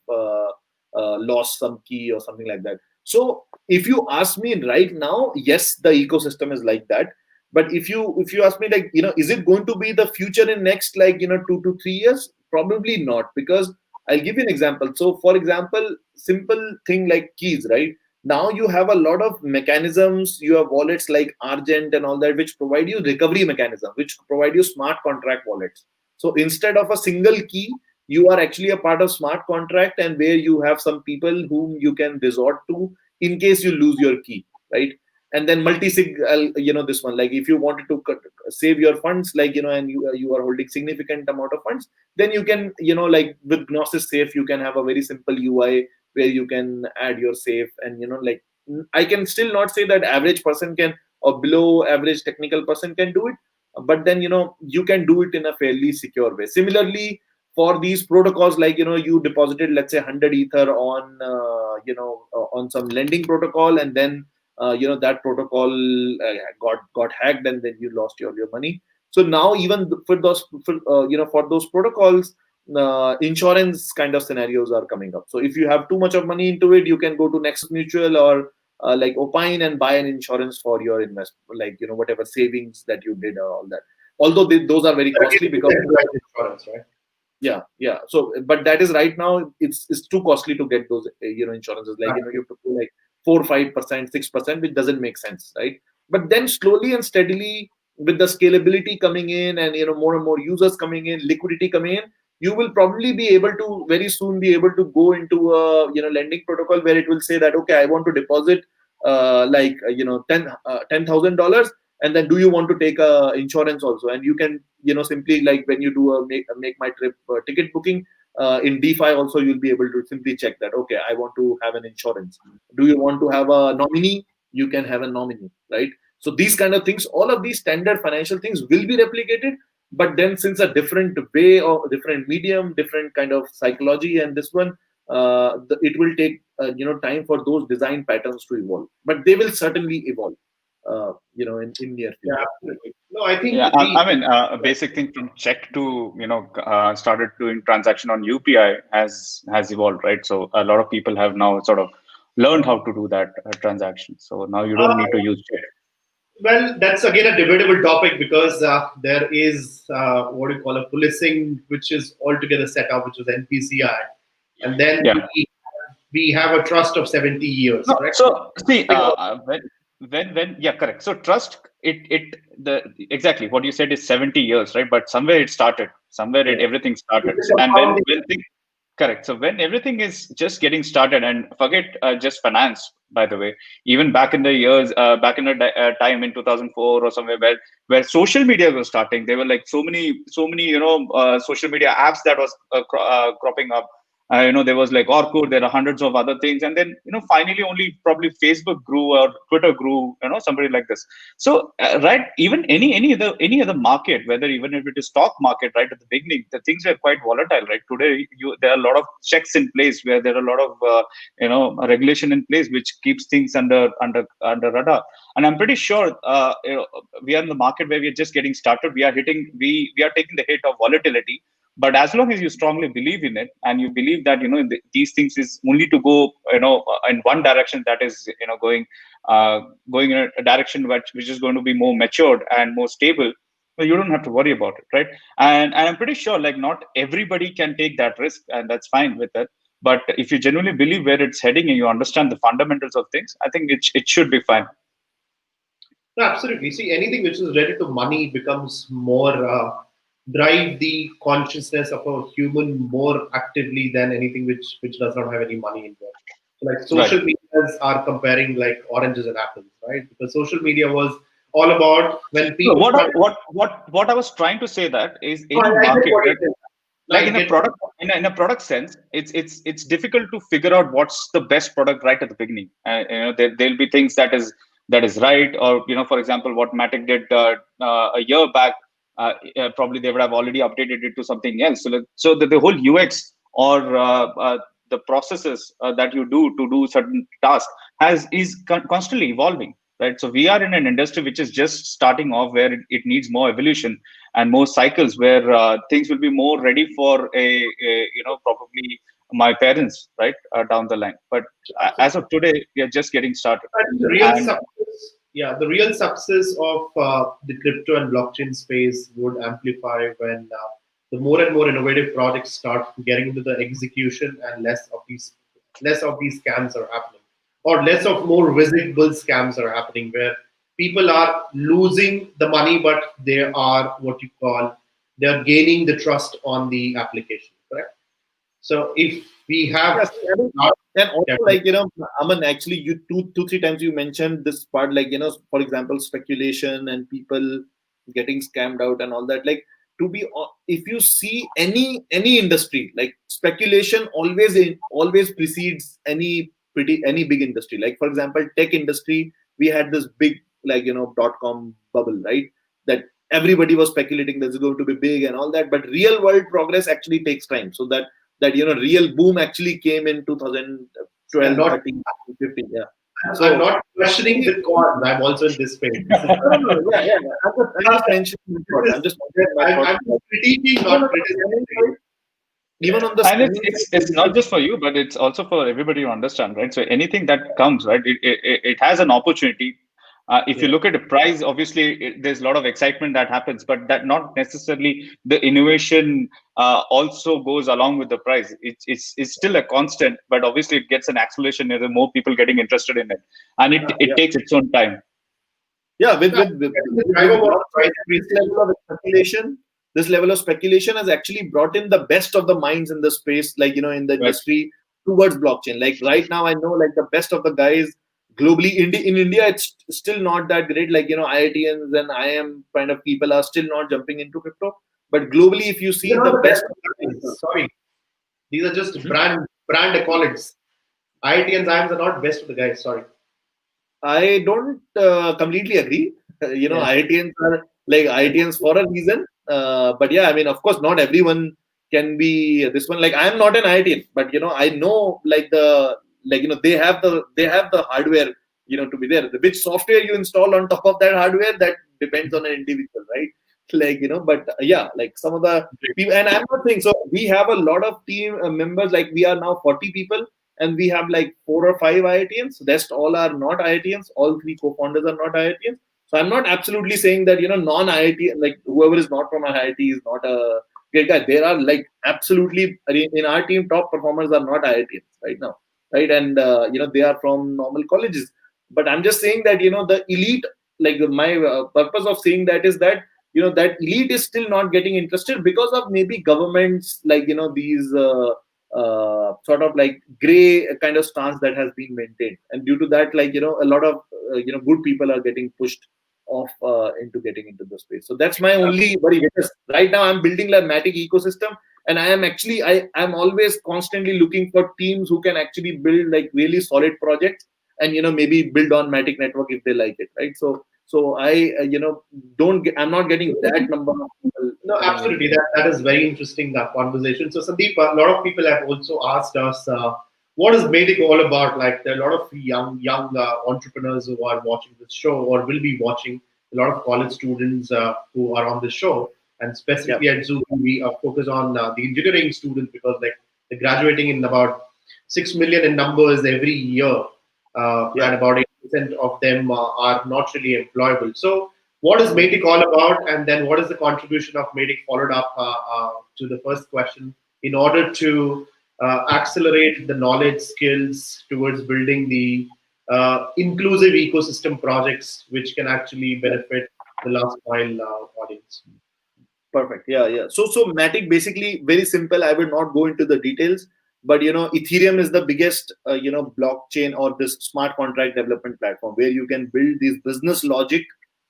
lost some key or something like that. So if you ask me right now, yes, the ecosystem is like that. But if you ask me, like, is it going to be the future in next, like, 2 to 3 years? Probably not, because I'll give you an example. So for example, simple thing like keys, right? Now you have a lot of mechanisms. You have wallets like Argent and all that, which provide you recovery mechanism, which provide you smart contract wallets. So instead of a single key, you are actually a part of smart contract, and where you have some people whom you can resort to in case you lose your key, right? And then multi-sig, this one, like, if you wanted to save your funds, like, and you are holding significant amount of funds, then you can, like, with Gnosis Safe, you can have a very simple UI where you can add your safe. And, like, I can still not say that average person can, or below average technical person can do it, but then, you can do it in a fairly secure way. Similarly, for these protocols, like, you deposited, let's say, 100 ether on on some lending protocol, and then that protocol got hacked, and then you lost your money. So now, even for those for those protocols, insurance kind of scenarios are coming up. So if you have too much of money into it, you can go to Nexus Mutual or like Opine and buy an insurance for your investment, like, whatever savings that you did or all that. Although those are very costly, because Insurance, right? yeah. So but that is right now, it's too costly to get those insurances, like, you have to pay like 4 5%, 6%, which doesn't make sense, right? But then slowly and steadily, with the scalability coming in, and more and more users coming in, liquidity coming in, you will probably be able to very soon be able to go into a lending protocol where it will say that, okay, I want to deposit like $10,000, and then do you want to take a insurance also? And you can simply, like, when you do a make my trip ticket booking in DeFi also, you'll be able to simply check that, okay, I want to have an insurance. Do you want to have a nominee? You can have a nominee, right? So these kind of things, all of these standard financial things will be replicated, but then, since a different way or different medium, different kind of psychology, and this one, it will take time for those design patterns to evolve, but they will certainly evolve in near future. Yeah, absolutely. No, I think Yeah, I mean, a basic thing from check to started doing transaction on UPI has evolved, right? So a lot of people have now sort of learned how to do that transaction. So now you don't need to use check. well, that's again a debatable topic, because there is what do you call a policing, which is altogether set up, which is NPCI, and then Yeah. we have a trust of 70 years, No, correct? so see, when yeah, correct. So trust the exactly what you said is 70 years, right? But somewhere it started, somewhere Yeah. everything started, It's a and compounding. correct. So when everything is just getting started, and forget just finance, by the way, even back in the years, back in the time in 2004 or somewhere, where social media was starting, there were like so many social media apps that was cropping up. There was like Orkut, there are hundreds of other things, and then finally only probably Facebook grew or Twitter grew, somebody like this. So right, even any other market, whether even if it is stock market, right at the beginning, the things were quite volatile. Right today, there are a lot of checks in place, where there are a lot of regulation in place, which keeps things under radar. And I'm pretty sure we are in the market where we are just getting started. We are taking the hit of volatility, but as long as you strongly believe in it, and you believe that these things is only to go in one direction, that is going in a direction which is going to be more matured and more stable, well, you don't have to worry about it, right? And I'm pretty sure, like, not everybody can take that risk, and that's fine with it. But if you genuinely believe where it's heading and you understand the fundamentals of things, I think it should be fine. No, absolutely. See, anything which is related to money becomes more drive the consciousness of a human more actively than anything which does not have any money involved. So, like, social Right. medias are comparing like oranges and apples, right? Because social media was all about when people. What I was trying to say that is No, any I get market, what right? it is. Like I in a get product, in a product sense, it's difficult to figure out what's the best product right at the beginning. There'll be things that is right, or for example, what Matic did a year back, probably they would have already updated it to something else. So the whole UX or the processes that you do to do certain tasks is constantly evolving, right? So we are in an industry which is just starting off, where it needs more evolution and more cycles, where things will be more ready for probably my parents, right, down the line. But as of today, we are just getting started. And the real And success, yeah, the real success of the crypto and blockchain space would amplify when the more and more innovative projects start getting into the execution, and less of these scams are happening, or less of more visible scams are happening, where people are losing the money, but they are they are gaining the trust on the application. Correct. So if we have, Yes, I mean, and yeah, also Aman, actually, you two, 3 times you mentioned this part, for example, speculation and people getting scammed out and all that. Like, if you see any industry, like speculation always precedes any big industry. Like, for example, tech industry, we had this big .com bubble, right? That everybody was speculating that's going to be big and all that, but real world progress actually takes time. So that real boom actually came in 2012, not 13, 15. Yeah. So I'm not questioning the cause. I'm also in this space. No. Yeah. I'm just mentioning. I'm just I'm critiquing, not criticizing. Even on the and scamming it's not just for you, but it's also for everybody to understand, right? So anything that comes, right, it has an opportunity. If you look at the price, obviously there's a lot of excitement that happens, but that not necessarily the innovation also goes along with the price. It's still a constant, but obviously it gets an acceleration as the more people getting interested in it, and it takes its own time. Yeah, with The driver was price this level of speculation has actually brought in the best of the minds in the space, in the industry towards blockchain. Like right now, I know the best of the guys globally. In India, it's still not that great. IITians and IM kind of people are still not jumping into crypto. But globally, if you see These are the not best, sorry, these are just brand accolades. IT and IIMs are not best of the guys. Sorry. I don't completely agree. IITians are IITians for a reason. But yeah, I mean, of course, not everyone can be this one. Like, I am not an IITian, but I know they have the hardware to be there. Which software you install on top of that hardware, that depends on an individual, right? But yeah, some of the people, and I'm not saying so. We have a lot of team members. Like, we are now 40 people, and we have 4 or 5 IITians. Rest all are not IITians. All 3 co-founders are not IITians. So I'm not absolutely saying that non-IIT, whoever is not from an IIT is not a great guy. There are absolutely in our team, top performers are not IITians right now, right? And they are from normal colleges. But I'm just saying that the elite, my purpose of saying that is that that elite is still not getting interested because of maybe governments these sort of gray kind of stance that has been maintained, and due to that a lot of good people are getting pushed off into getting into the space. So that's my only worry, because right now I'm building the Matic ecosystem, and I'm always constantly looking for teams who can actually build really solid projects, and maybe build on Matic network if they like it, right? So I I'm not getting that number of people. No, absolutely. That is very interesting, that conversation. So, Sandeep, a lot of people have also asked us, what is Matic all about? Like, there are a lot of young entrepreneurs who are watching this show or will be watching. A lot of college students who are on this show, and specifically at Zubi, we focus on the engineering students, because they're graduating in about 6 million in numbers every year, and about 8% of them are not really employable. So, what is Matic all about, and then what is the contribution of Matic, followed up to the first question, in order to accelerate the knowledge skills towards building the inclusive ecosystem projects which can actually benefit the last mile audience. Perfect. Yeah. So Matic, basically, very simple. I will not go into the details, but Ethereum is the biggest blockchain or this smart contract development platform where you can build this business logic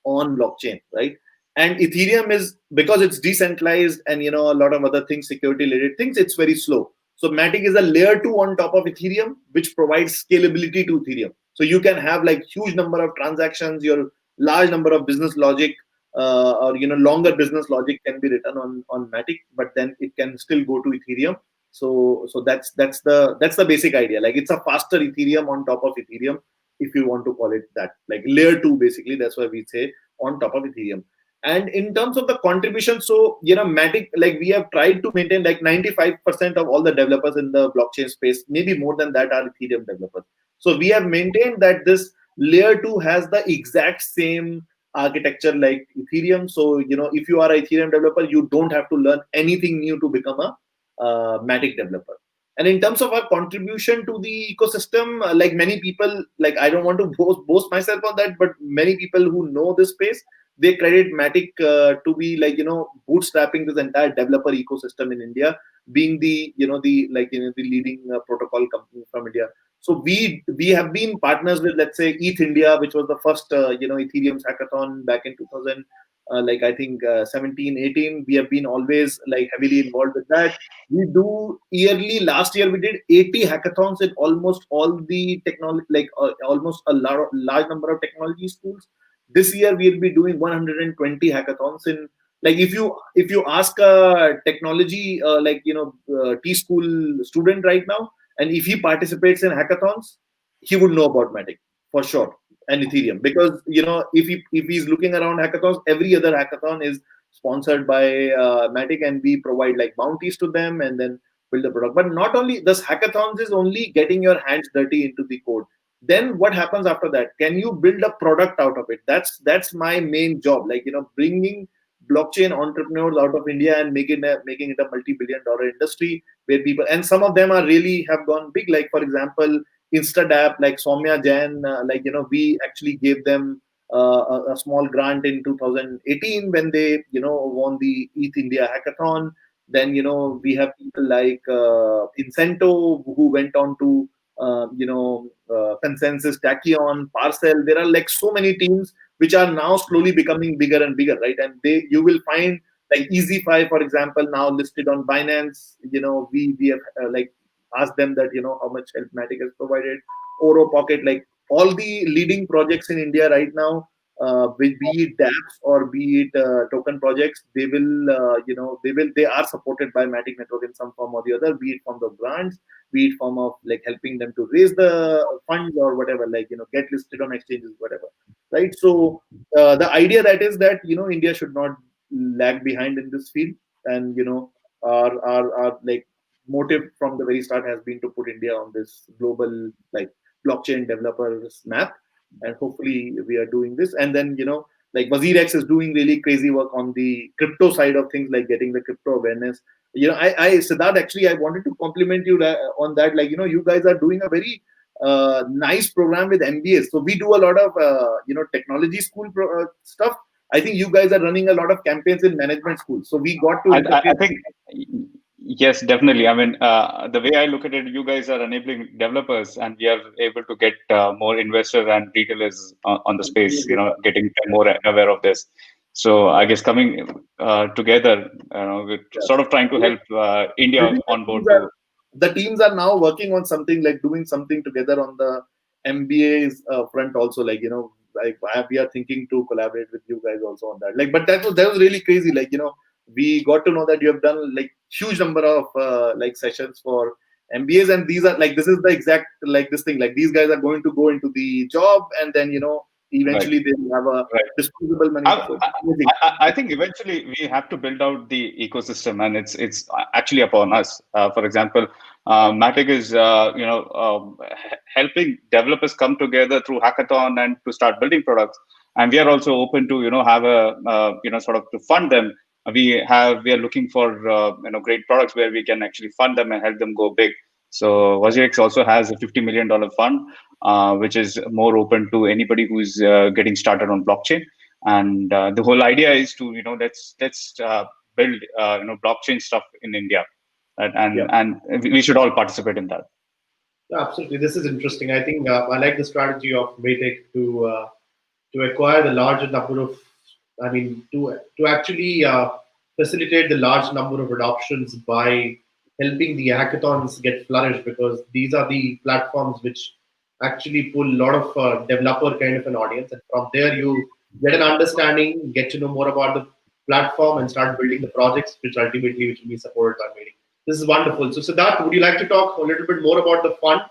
on blockchain, right? And Ethereum is, because it's decentralized and a lot of other things, security related things, it's very slow. So Matic is a layer 2 on top of Ethereum, which provides scalability to Ethereum. So you can have like huge number of transactions, your large number of business logic, or longer business logic can be written on Matic, but then it can still go to Ethereum. So that's the basic idea. Like it's a faster Ethereum on top of Ethereum, if you want to call it that, like layer 2 basically. That's why we say on top of Ethereum. And in terms of the contribution, so Matic, like we have tried to maintain like 95% of all the developers in the blockchain space, maybe more than that, are Ethereum developers. So we have maintained that this layer 2 has the exact same architecture like Ethereum. So if you are an Ethereum developer, you don't have to learn anything new to become a Matic developer. And in terms of our contribution to the ecosystem, like many people, like I don't want to boast myself on that, but many people who know this space, they credit Matic to be like bootstrapping this entire developer ecosystem in India, being the the leading protocol company from India. So we have been partners with, let's say, ETH India, which was the first Ethereum hackathon back in 2000. Like I think 17, 18, we have been always like heavily involved with that. We do yearly. Last year we did 80 hackathons in almost all the technology, like almost a large number of technology schools. This year we'll be doing 120 hackathons in, like if you ask a technology T school student right now, and if he participates in hackathons, he would know about Matic for sure, and Ethereum, because if he's looking around hackathons, every other hackathon is sponsored by Matic, and we provide like bounties to them and then build the product. But not only this, hackathons is only getting your hands dirty into the code. Then what happens after that? Can you build a product out of it? That's my main job, like bringing blockchain entrepreneurs out of India and making it a multi-billion-dollar industry, where people, and some of them are really have gone big, like for example Instadap, like Soumya Jain, we actually gave them a small grant in 2018 when they won the ETH India hackathon. Then we have people like Incento, who went on to Consensus, Tachyon, Parcel. There are like so many teams which are now slowly becoming bigger and bigger, right? And you will find like EasyFi, for example, now listed on Binance. We have like asked them that how much help Matic has provided. Oro Pocket, like all the leading projects in India right now, be it dApps or be it token projects, they are supported by Matic Network in some form or the other, be it from the grants, be it form of like helping them to raise the funds or whatever, like get listed on exchanges, whatever, right? So the idea that is that India should not lag behind in this field, and our like motive from the very start has been to put India on this global like blockchain developers map, and hopefully we are doing this. And then like WazirX is doing really crazy work on the crypto side of things, like getting the crypto awareness. I Siddharth, actually I wanted to compliment you on that. Like you guys are doing a very nice program with MBAs. So we do a lot of technology school stuff. I think you guys are running a lot of campaigns in management schools. So we got to. I think yes, definitely. I mean, the way I look at it, you guys are enabling developers, and we are able to get more investors and retailers on the space. Getting more aware of this. So I guess coming together, we're sort of trying to help India on board. The teams are now working on something, like doing something together on the MBA's front also. Like like we are thinking to collaborate with you guys also on that. Like, but that was really crazy. Like we got to know that you have done like huge number of like sessions for MBAs, and these are like, this is the exact like this thing. Like these guys are going to go into the job, and then eventually they will have a disposable money. I think eventually we have to build out the ecosystem, and it's actually upon us. For example, Matic is helping developers come together through hackathon and to start building products, and we are also open to have a sort of to fund them. We are looking for great products where we can actually fund them and help them go big. So WazirX also has a $50 million fund, which is more open to anybody who's getting started on blockchain. And the whole idea is to let's build blockchain stuff in India, and we should all participate in that. Yeah, absolutely. This is interesting. I think I like the strategy of Matic to to acquire the larger number of, I mean, to actually facilitate the large number of adoptions by helping the hackathons get flourished, because these are the platforms which actually pull a lot of developer kind of an audience, and from there you get an understanding, get to know more about the platform, and start building the projects which ultimately which will be supported by Meeting. This is wonderful. So Siddharth, would you like to talk a little bit more about the fund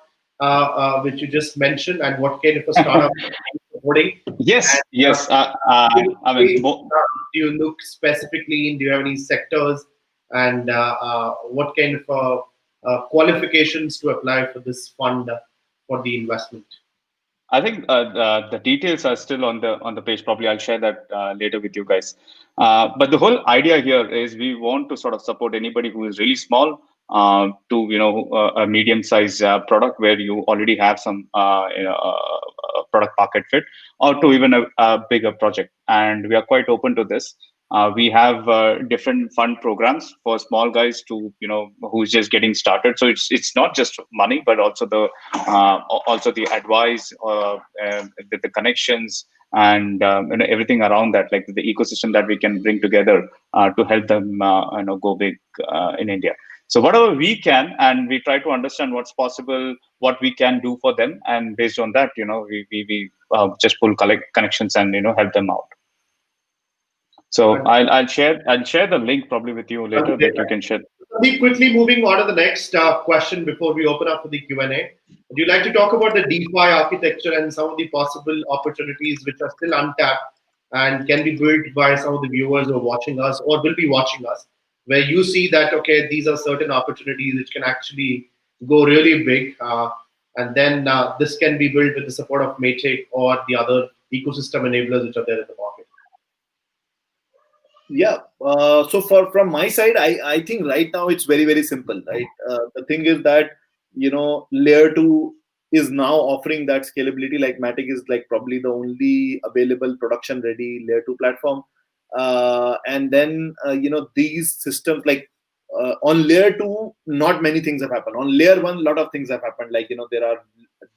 which you just mentioned, and what kind of a startup you're supporting? Yes, And, yes. I mean, do you look specifically in? Do you have any sectors, and what kind of qualifications to apply for this fund for the investment? I think the details are still on the page. Probably I'll share that later with you guys. But the whole idea here is we want to sort of support anybody who is really small to a medium-sized product where you already have some product market fit, or to even a bigger project. And we are quite open to this. We have different fund programs for small guys to who's just getting started. So it's not just money, but also the advice, the connections, and everything around that, like the ecosystem that we can bring together to help them go big in India. So whatever we can, and we try to understand what's possible, what we can do for them, and based on that, we just pull connections and help them out. So I'll share the link probably with you later that you can share. Be quickly moving on to the next question before we open up for the Q&A. Would you like to talk about the DeFi architecture and some of the possible opportunities which are still untapped and can be built by some of the viewers who are watching us or will be watching us, where you see that, okay, these are certain opportunities which can actually go really big, and then this can be built with the support of Matic or the other ecosystem enablers which are there in the market? Yeah. So from my side, I think right now it's very, very simple, right? The thing is that, layer 2 is now offering that scalability. Like Matic is like probably the only available production ready layer 2 platform. And then, these systems like on layer 2, not many things have happened. On layer 1, a lot of things have happened. Like, there are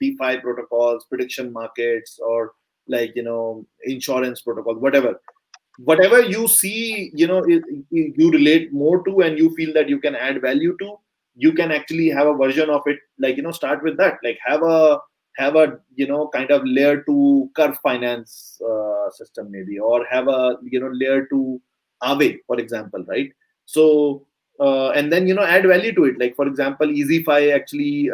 DeFi protocols, prediction markets, or like, insurance protocols, whatever you see, you relate more to, and you feel that you can add value to, you can actually have a version of it. Like, start with that. Like have a kind of layer 2 curve finance system maybe, or have a layer 2 Aave, for example, right? So and then add value to it. Like for example, EasyFi actually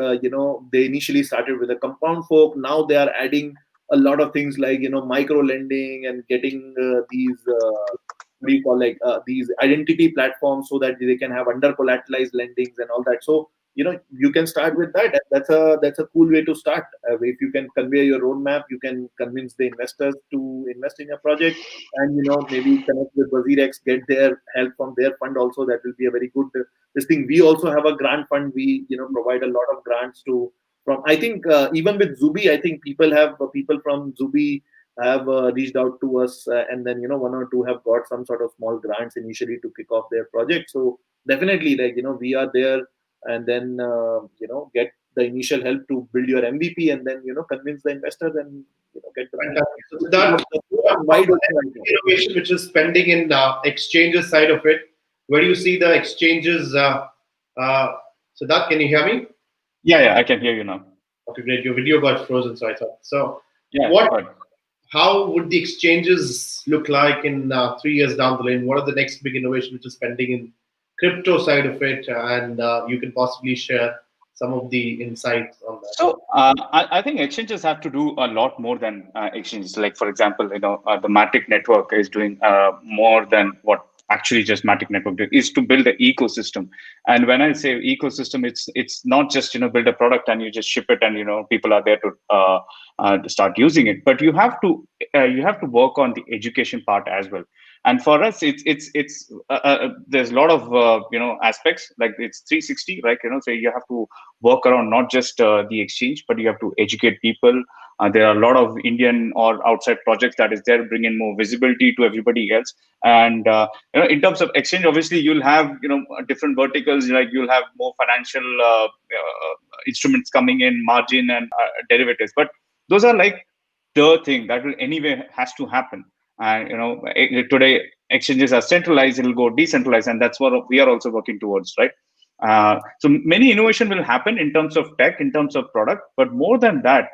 they initially started with a compound fork. Now they are adding a lot of things like micro lending and getting these what do you call, like these identity platforms, so that they can have under collateralized lendings and all that. So you can start with that. That's a cool way to start. If you can convey your roadmap, you can convince the investors to invest in your project, and maybe connect with WazirX, get their help from their fund also. That will be a very good this thing. We also have a grant fund. We provide a lot of grants to from, I think even with Zubi, I think people from Zubi have reached out to us, and then one or two have got some sort of small grants initially to kick off their project. So definitely, like we are there, and then get the initial help to build your MVP, and then convince the investors, and get the Fantastic. So that wide innovation which is pending in the exchanges side of it. Where do you see the exchanges? So that, can you hear me? Yeah, I can hear you now. Okay, great. Your video got frozen, so I thought. So, yeah, how would the exchanges look like in 3 years down the line? What are the next big innovation which is pending in crypto side of it? And you can possibly share some of the insights on that. So I think exchanges have to do a lot more than exchanges. Like for example, the Matic network is doing more than what actually just Matic network did, is to build an ecosystem. And when I say ecosystem, it's not just build a product and you just ship it and people are there to start using it. But you have to work on the education part as well. And for us, it's there's a lot of aspects, like it's 360, right? So you have to work around not just the exchange, but you have to educate people. There are a lot of Indian or outside projects that is there, bring in more visibility to everybody else. And in terms of exchange, obviously you'll have different verticals. Like you'll have more financial instruments coming in, margin and derivatives. But those are like the thing that will anyway has to happen. And today exchanges are centralized, it'll go decentralized, and that's what we are also working towards, right? So many innovation will happen in terms of tech, in terms of product, but more than that,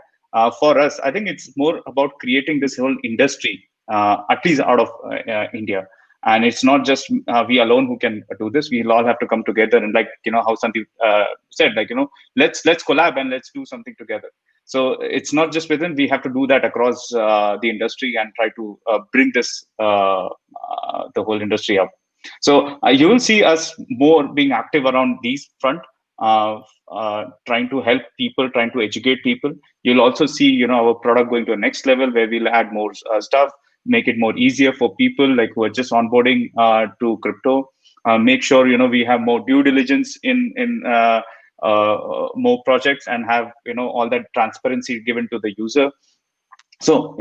for us, I think it's more about creating this whole industry, at least out of India. And it's not just we alone who can do this. We'll all have to come together, and how Sandeep said, let's collab and let's do something together. So it's not just within, we have to do that across the industry and try to bring this the whole industry up. So you will see us more being active around these front, trying to help people, trying to educate people. You'll also see, our product going to a next level where we'll add more stuff, make it more easier for people like who are just onboarding to crypto. Make sure we have more due diligence in more projects, and have all that transparency given to the user. So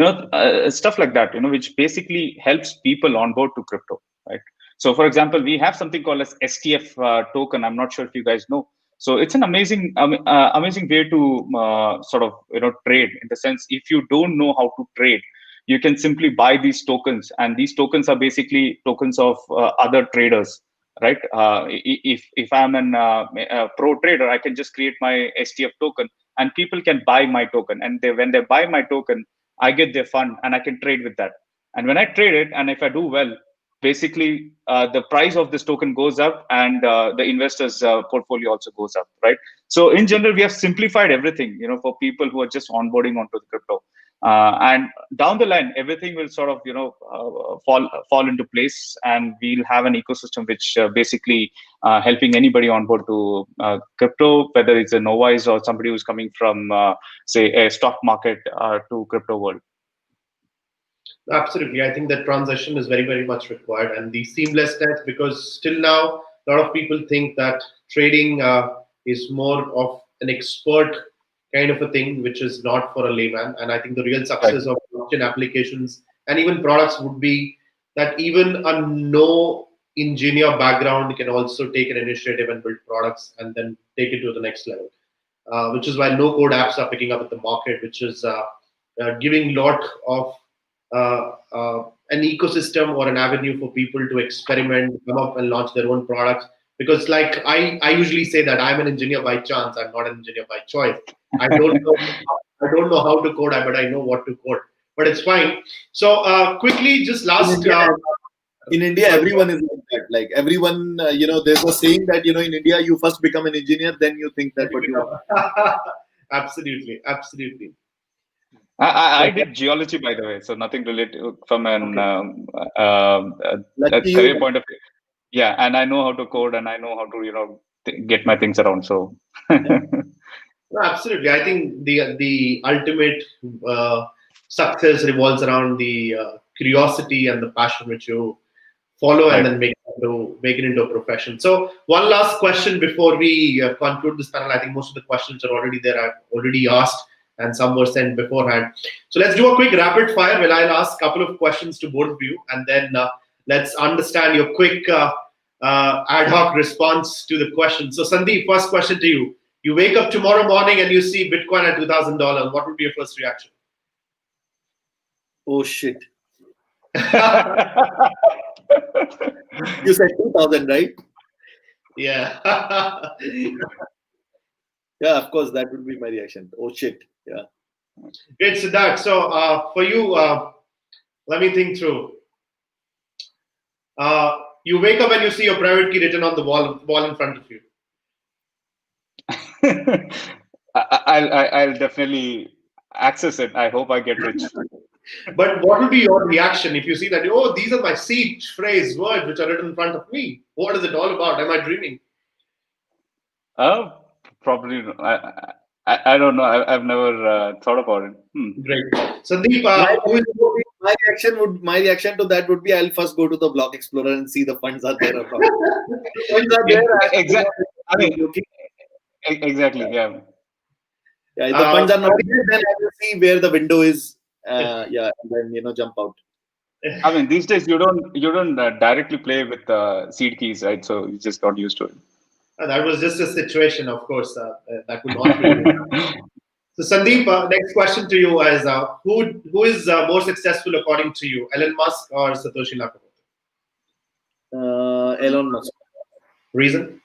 stuff like that, which basically helps people onboard to crypto, right? So for example, we have something called as STF token. I'm not sure if you guys know. So it's an amazing way to sort of trade, in the sense, if you don't know how to trade, you can simply buy these tokens, and these tokens are basically tokens of other traders, right? If I'm a pro trader, I can just create my STF token, and people can buy my token, and when they buy my token, I get their fund and I can trade with that. And when I trade it, and if I do well, basically the price of this token goes up, and the investors portfolio also goes up, right? So in general, we have simplified everything, for people who are just onboarding onto the crypto. And down the line, everything will sort of fall into place, and we'll have an ecosystem which basically helping anybody onboard to crypto, whether it's a novice or somebody who's coming from say a stock market to crypto world. Absolutely. I think that transition is very, very much required, and the seamlessness, because still now a lot of people think that trading is more of an expert kind of a thing, which is not for a layman. And I think the real success of blockchain applications and even products would be that even a no engineer background can also take an initiative and build products and then take it to the next level. Which is why no code apps are picking up at the market, which is giving lot of an ecosystem or an avenue for people to experiment, come up and launch their own products. Because like I usually say that I'm an engineer by chance, I'm not an engineer by choice. I don't know how to code, but I know what to code. But it's fine. So quickly, just last. In India, everyone is like that. Like everyone, there's a saying that in India, you first become an engineer, then you think that what you want. Absolutely. I did geology, by the way, so nothing related from an career point of view. Yeah, and I know how to code, and I know how to get my things around. So No, absolutely. I think the ultimate success revolves around the curiosity and the passion which you follow, and then make it into a profession. So one last question before we conclude this panel. I think most of the questions are already there. I've already asked, and some were sent beforehand. So let's do a quick rapid fire. Well, I'll ask a couple of questions to both of you, and then let's understand your quick ad hoc response to the question. So Sandeep, first question to you. You wake up tomorrow morning and you see Bitcoin at $2,000. What would be your first reaction? Oh, shit. You said 2,000, right? Yeah. Yeah, of course, that would be my reaction. Oh, shit. Yeah. Great, Siddharth. So for you, let me think through. You wake up and you see your private key written on the wall in front of you. I'll definitely access it. I hope I get rich. But what will be your reaction if you see that, oh, these are my seed phrase words which are written in front of me? What is it all about? Am I dreaming? Probably. I don't know. I've never thought about it. Great. Sandeep, my reaction to that would be, I'll first go to the Block Explorer and see the funds are there or not. Funds are there. Exactly. Exactly. Yeah. Yeah. If the funds are not there, then I will see where the window is. Yeah, and then jump out. I mean, these days you don't directly play with seed keys, right? So you just got used to it. That was just a situation, of course. That would not be. So Sandeep, next question to you is who is more successful according to you, Elon Musk or Satoshi Nakamoto? Elon Musk. Reason?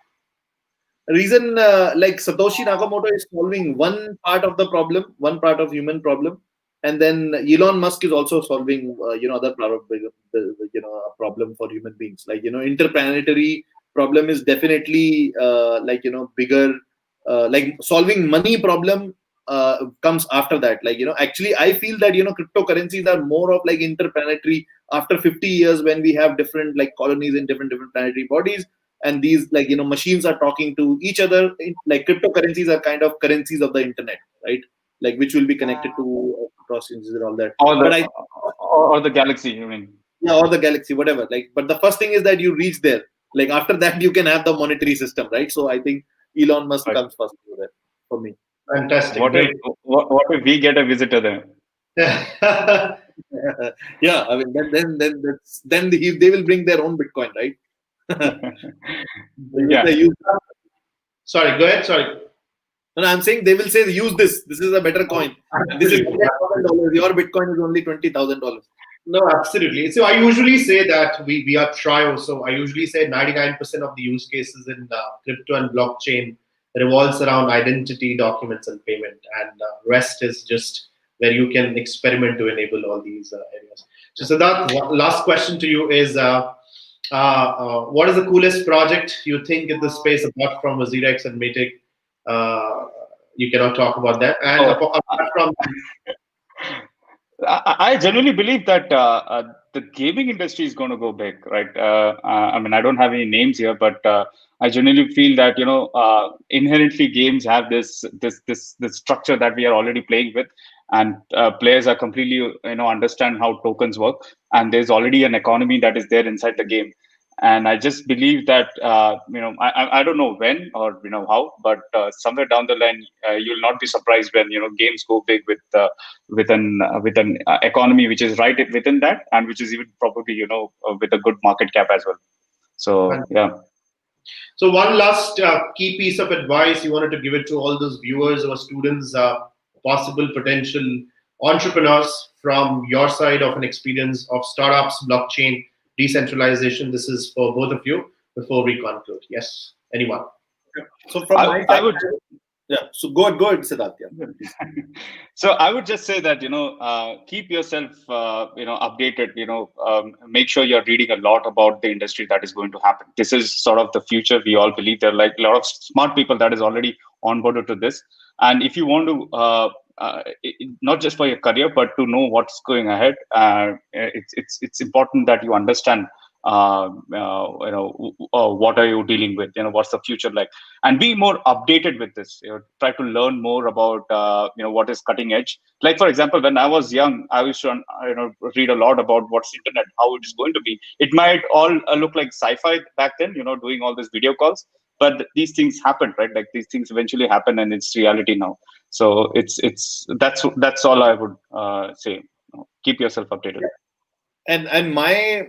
Like Satoshi Nakamoto is solving one part of the problem, one part of human problem, and then Elon Musk is also solving other part of a problem for human beings. Like interplanetary problem is definitely bigger. Like solving money problem comes after that. Like actually I feel that cryptocurrencies are more of like interplanetary after 50 years, when we have different like colonies in different planetary bodies, and these like machines are talking to each other. Like cryptocurrencies are kind of currencies of the internet, right? Like which will be connected to cross engines and all that. Or But the galaxy, you mean? yeah, or the galaxy, whatever. Like, but the first thing is that you reach there. Like after that, you can have the monetary system, right? So I think Elon Musk Right. comes first over there for me. Fantastic. What if Great. what if we get a visitor there? Yeah, I mean then they will bring their own Bitcoin, right? Yeah. They use, Sorry, go ahead. Sorry. no, I'm saying they will say use this. This is a better coin. And this is $100,000. Your Bitcoin is only $20,000. No, absolutely. So I usually say that we are trio. So I usually say 99% of the use cases in crypto and blockchain revolves around identity, documents, and payment, and rest is just where you can experiment to enable all these areas. So Siddharth, last question to you is: what is the coolest project you think in this space apart from WazirX and Matic? You cannot talk about that, and apart from I genuinely believe that the gaming industry is going to go big, right? I mean, I don't have any names here, but I genuinely feel that inherently games have this structure that we are already playing with, and players are completely understand how tokens work, and there's already an economy that is there inside the game. And I just believe that I don't know when or how, but somewhere down the line you'll not be surprised when games go big with an economy which is right within that, and which is even probably with a good market cap as well. So yeah. So one last key piece of advice you wanted to give it to all those viewers or students, possible potential entrepreneurs from your side of an experience of startups, blockchain, decentralization. This is for both of you before we conclude. Yes, anyone? So from my I side, would yeah. So go ahead, Siddharth. Yeah. So I would just say that keep yourself updated. Make sure you're reading a lot about the industry that is going to happen. This is sort of the future. We all believe there are like a lot of smart people that is already onboarded to this. And if you want to not just for your career, but to know what's going ahead, it's important that you understand what are you dealing with, what's the future like, and be more updated with this. Try to learn more about what is cutting edge. Like for example, when I was young, I used to read a lot about what's internet, how it is going to be. It might all look like sci-fi back then, doing all these video calls, but these things happen, right? Like these things eventually happen, and it's reality now. So that's all I would say. Keep yourself updated. And my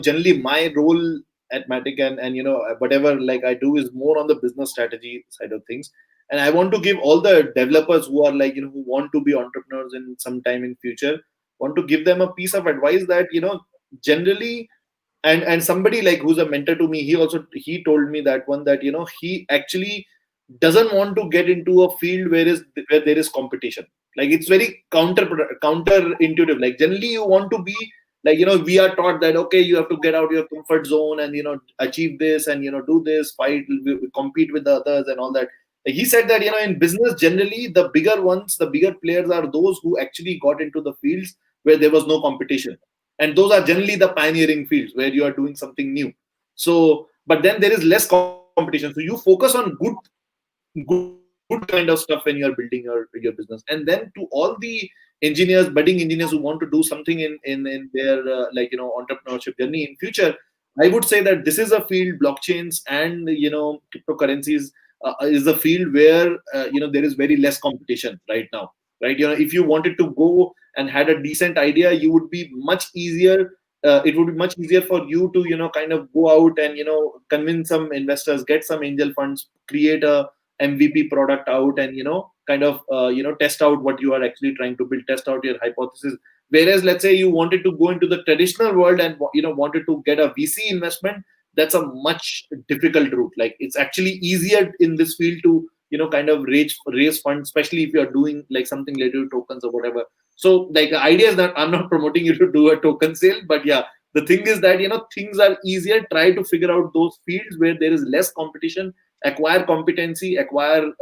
generally my role at Matic, and whatever like I do is more on the business strategy side of things. And I want to give all the developers who are like who want to be entrepreneurs in some time in future, want to give them a piece of advice that generally, and somebody like who's a mentor to me, he told me that one, that he actually doesn't want to get into a field where there is competition. Like it's very counterintuitive. Like generally you want to be like we are taught that okay, you have to get out your comfort zone and achieve this and do this, fight, compete with the others and all that. Like he said that in business generally the bigger players are those who actually got into the fields where there was no competition, and those are generally the pioneering fields where you are doing something new. So but then there is less competition, so you focus on good kind of stuff when you are building your business. And then to all the budding engineers who want to do something in their entrepreneurship journey in future, I would say that this is a field, blockchains and cryptocurrencies is a field where there is very less competition right now, right? If you wanted to go and had a decent idea, you would be much easier. It would be much easier for you to kind of go out and convince some investors, get some angel funds, create a MVP product out, and kind of test out what you are actually trying to build, test out your hypothesis. Whereas, let's say you wanted to go into the traditional world and wanted to get a VC investment, that's a much difficult route. Like, it's actually easier in this field to kind of raise funds, especially if you are doing like something related to tokens or whatever. So, like, the idea is that I'm not promoting you to do a token sale, but yeah, the thing is that things are easier. Try to figure out those fields where there is less competition, acquire competency, acquire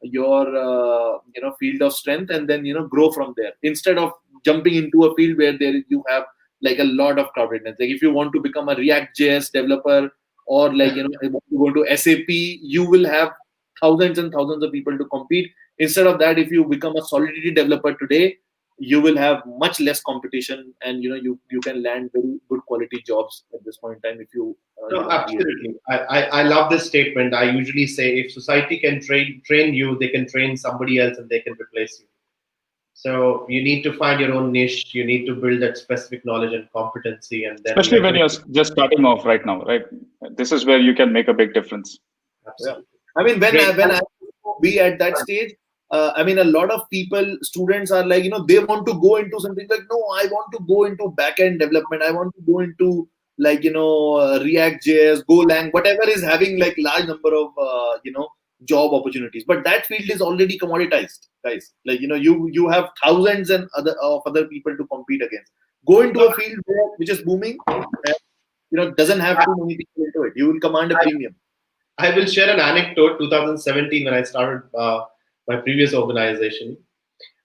your field of strength, and then grow from there, instead of jumping into a field where you have like a lot of crowdedness. Like, if you want to become a React.js developer, or like if you want to go to SAP, you will have thousands and thousands of people to compete. Instead of that, if you become a Solidity developer today, you will have much less competition, and you can land very good quality jobs at this point in time if you No, absolutely. I love this statement. I usually say, if society can train you, they can train somebody else and they can replace you. So you need to find your own niche. You need to build that specific knowledge and competency, and then Especially when you're just starting off right now, right? This is where you can make a big difference. Absolutely. I mean, when I be at that stage, I mean, a lot of students are like, they want to go into something like, no, I want to go into backend development. I want to go into like, React.js, Golang, whatever is having like large number of, job opportunities. But that field is already commoditized, guys. Like, you have thousands and other people to compete against. Go into a field which is booming, and, doesn't have too many people into it. You will command a premium. I will share an anecdote. 2017, when I started my previous organization,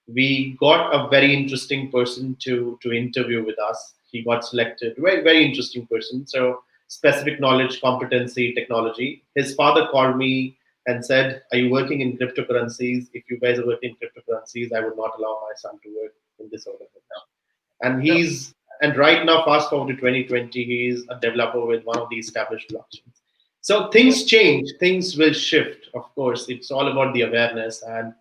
we got a very interesting person to interview with us. He got selected. Very, very interesting person. So, specific knowledge, competency, technology. His father called me and said, "Are you working in cryptocurrencies? If you guys are working in cryptocurrencies, I would not allow my son to work in this organization." And right now, fast forward to 2020, he's a developer with one of the established blockchains. So things change, things will shift. Of course, it's all about the awareness, and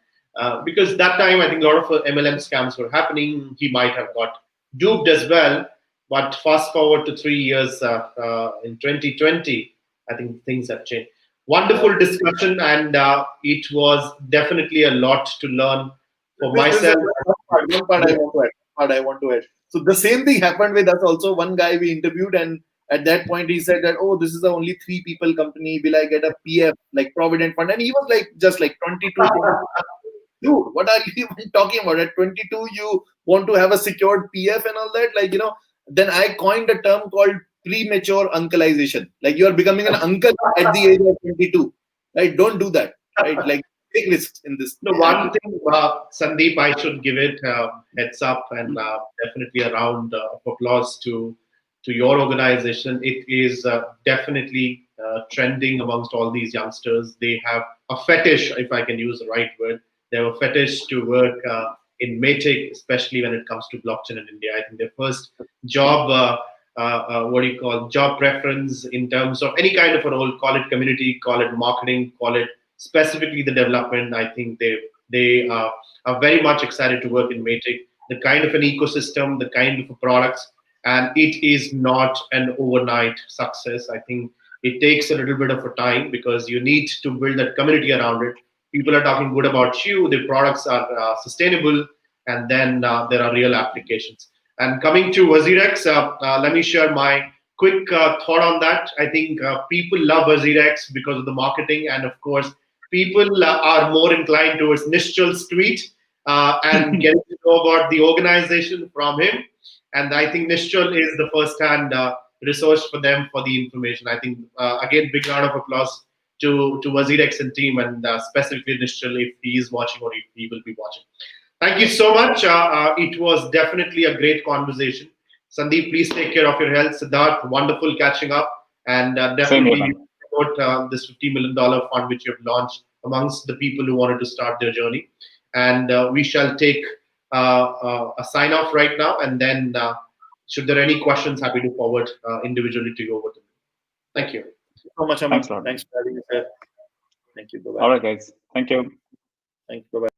because that time I think a lot of MLM scams were happening. He might have got duped as well. But fast forward to 3 years in 2020, I think things have changed. Wonderful discussion, and it was definitely a lot to learn for myself. One part I want to add. So the same thing happened with us also. One guy we interviewed, and at that point he said that, oh, this is a only 3 people company. Will I get a PF, like Provident Fund? And he was like just like 22. Dude, what are you even talking about? At 22, you want to have a secured PF and all that? Like, then I coined a term called premature uncleization. Like, you are becoming an uncle at the age of 22. Right? Don't do that. Right? Like, take risks in this. No, one thing, Sandeep, I should give it heads up, and definitely a round of applause to your organization. It is definitely trending amongst all these youngsters. They have a fetish, if I can use the right word. They have a fetish to work in Matic, especially when it comes to blockchain in India. I think their first job, job preference in terms of any kind of a role, call it community, call it marketing, call it specifically the development. I think they are very much excited to work in Matic, the kind of an ecosystem, the kind of products, and it is not an overnight success. I think it takes a little bit of a time because you need to build that community around it. People are talking good about you, the products are sustainable, and then there are real applications. And coming to WazirX, let me share my quick thought on that. I think people love WazirX because of the marketing, and of course, people are more inclined towards Nishchal's tweet and getting to know about the organization from him. And I think Nishchal is the first-hand resource for them for the information. I think, again, big round of applause to WazirX and team, and specifically Nishchal if he is watching or if he will be watching. Thank you so much. It was definitely a great conversation. Sandeep, please take care of your health. Siddharth, wonderful catching up. And definitely support this $50 million fund which you have launched amongst the people who wanted to start their journey. And we shall take a sign off right now. And then should there any questions, happy to forward individually to you over to me. Thank you. Thank you so much, Aman. Thanks for having us here. Thank you. Bye-bye. All right, guys. Thank you. Thanks. Bye-bye.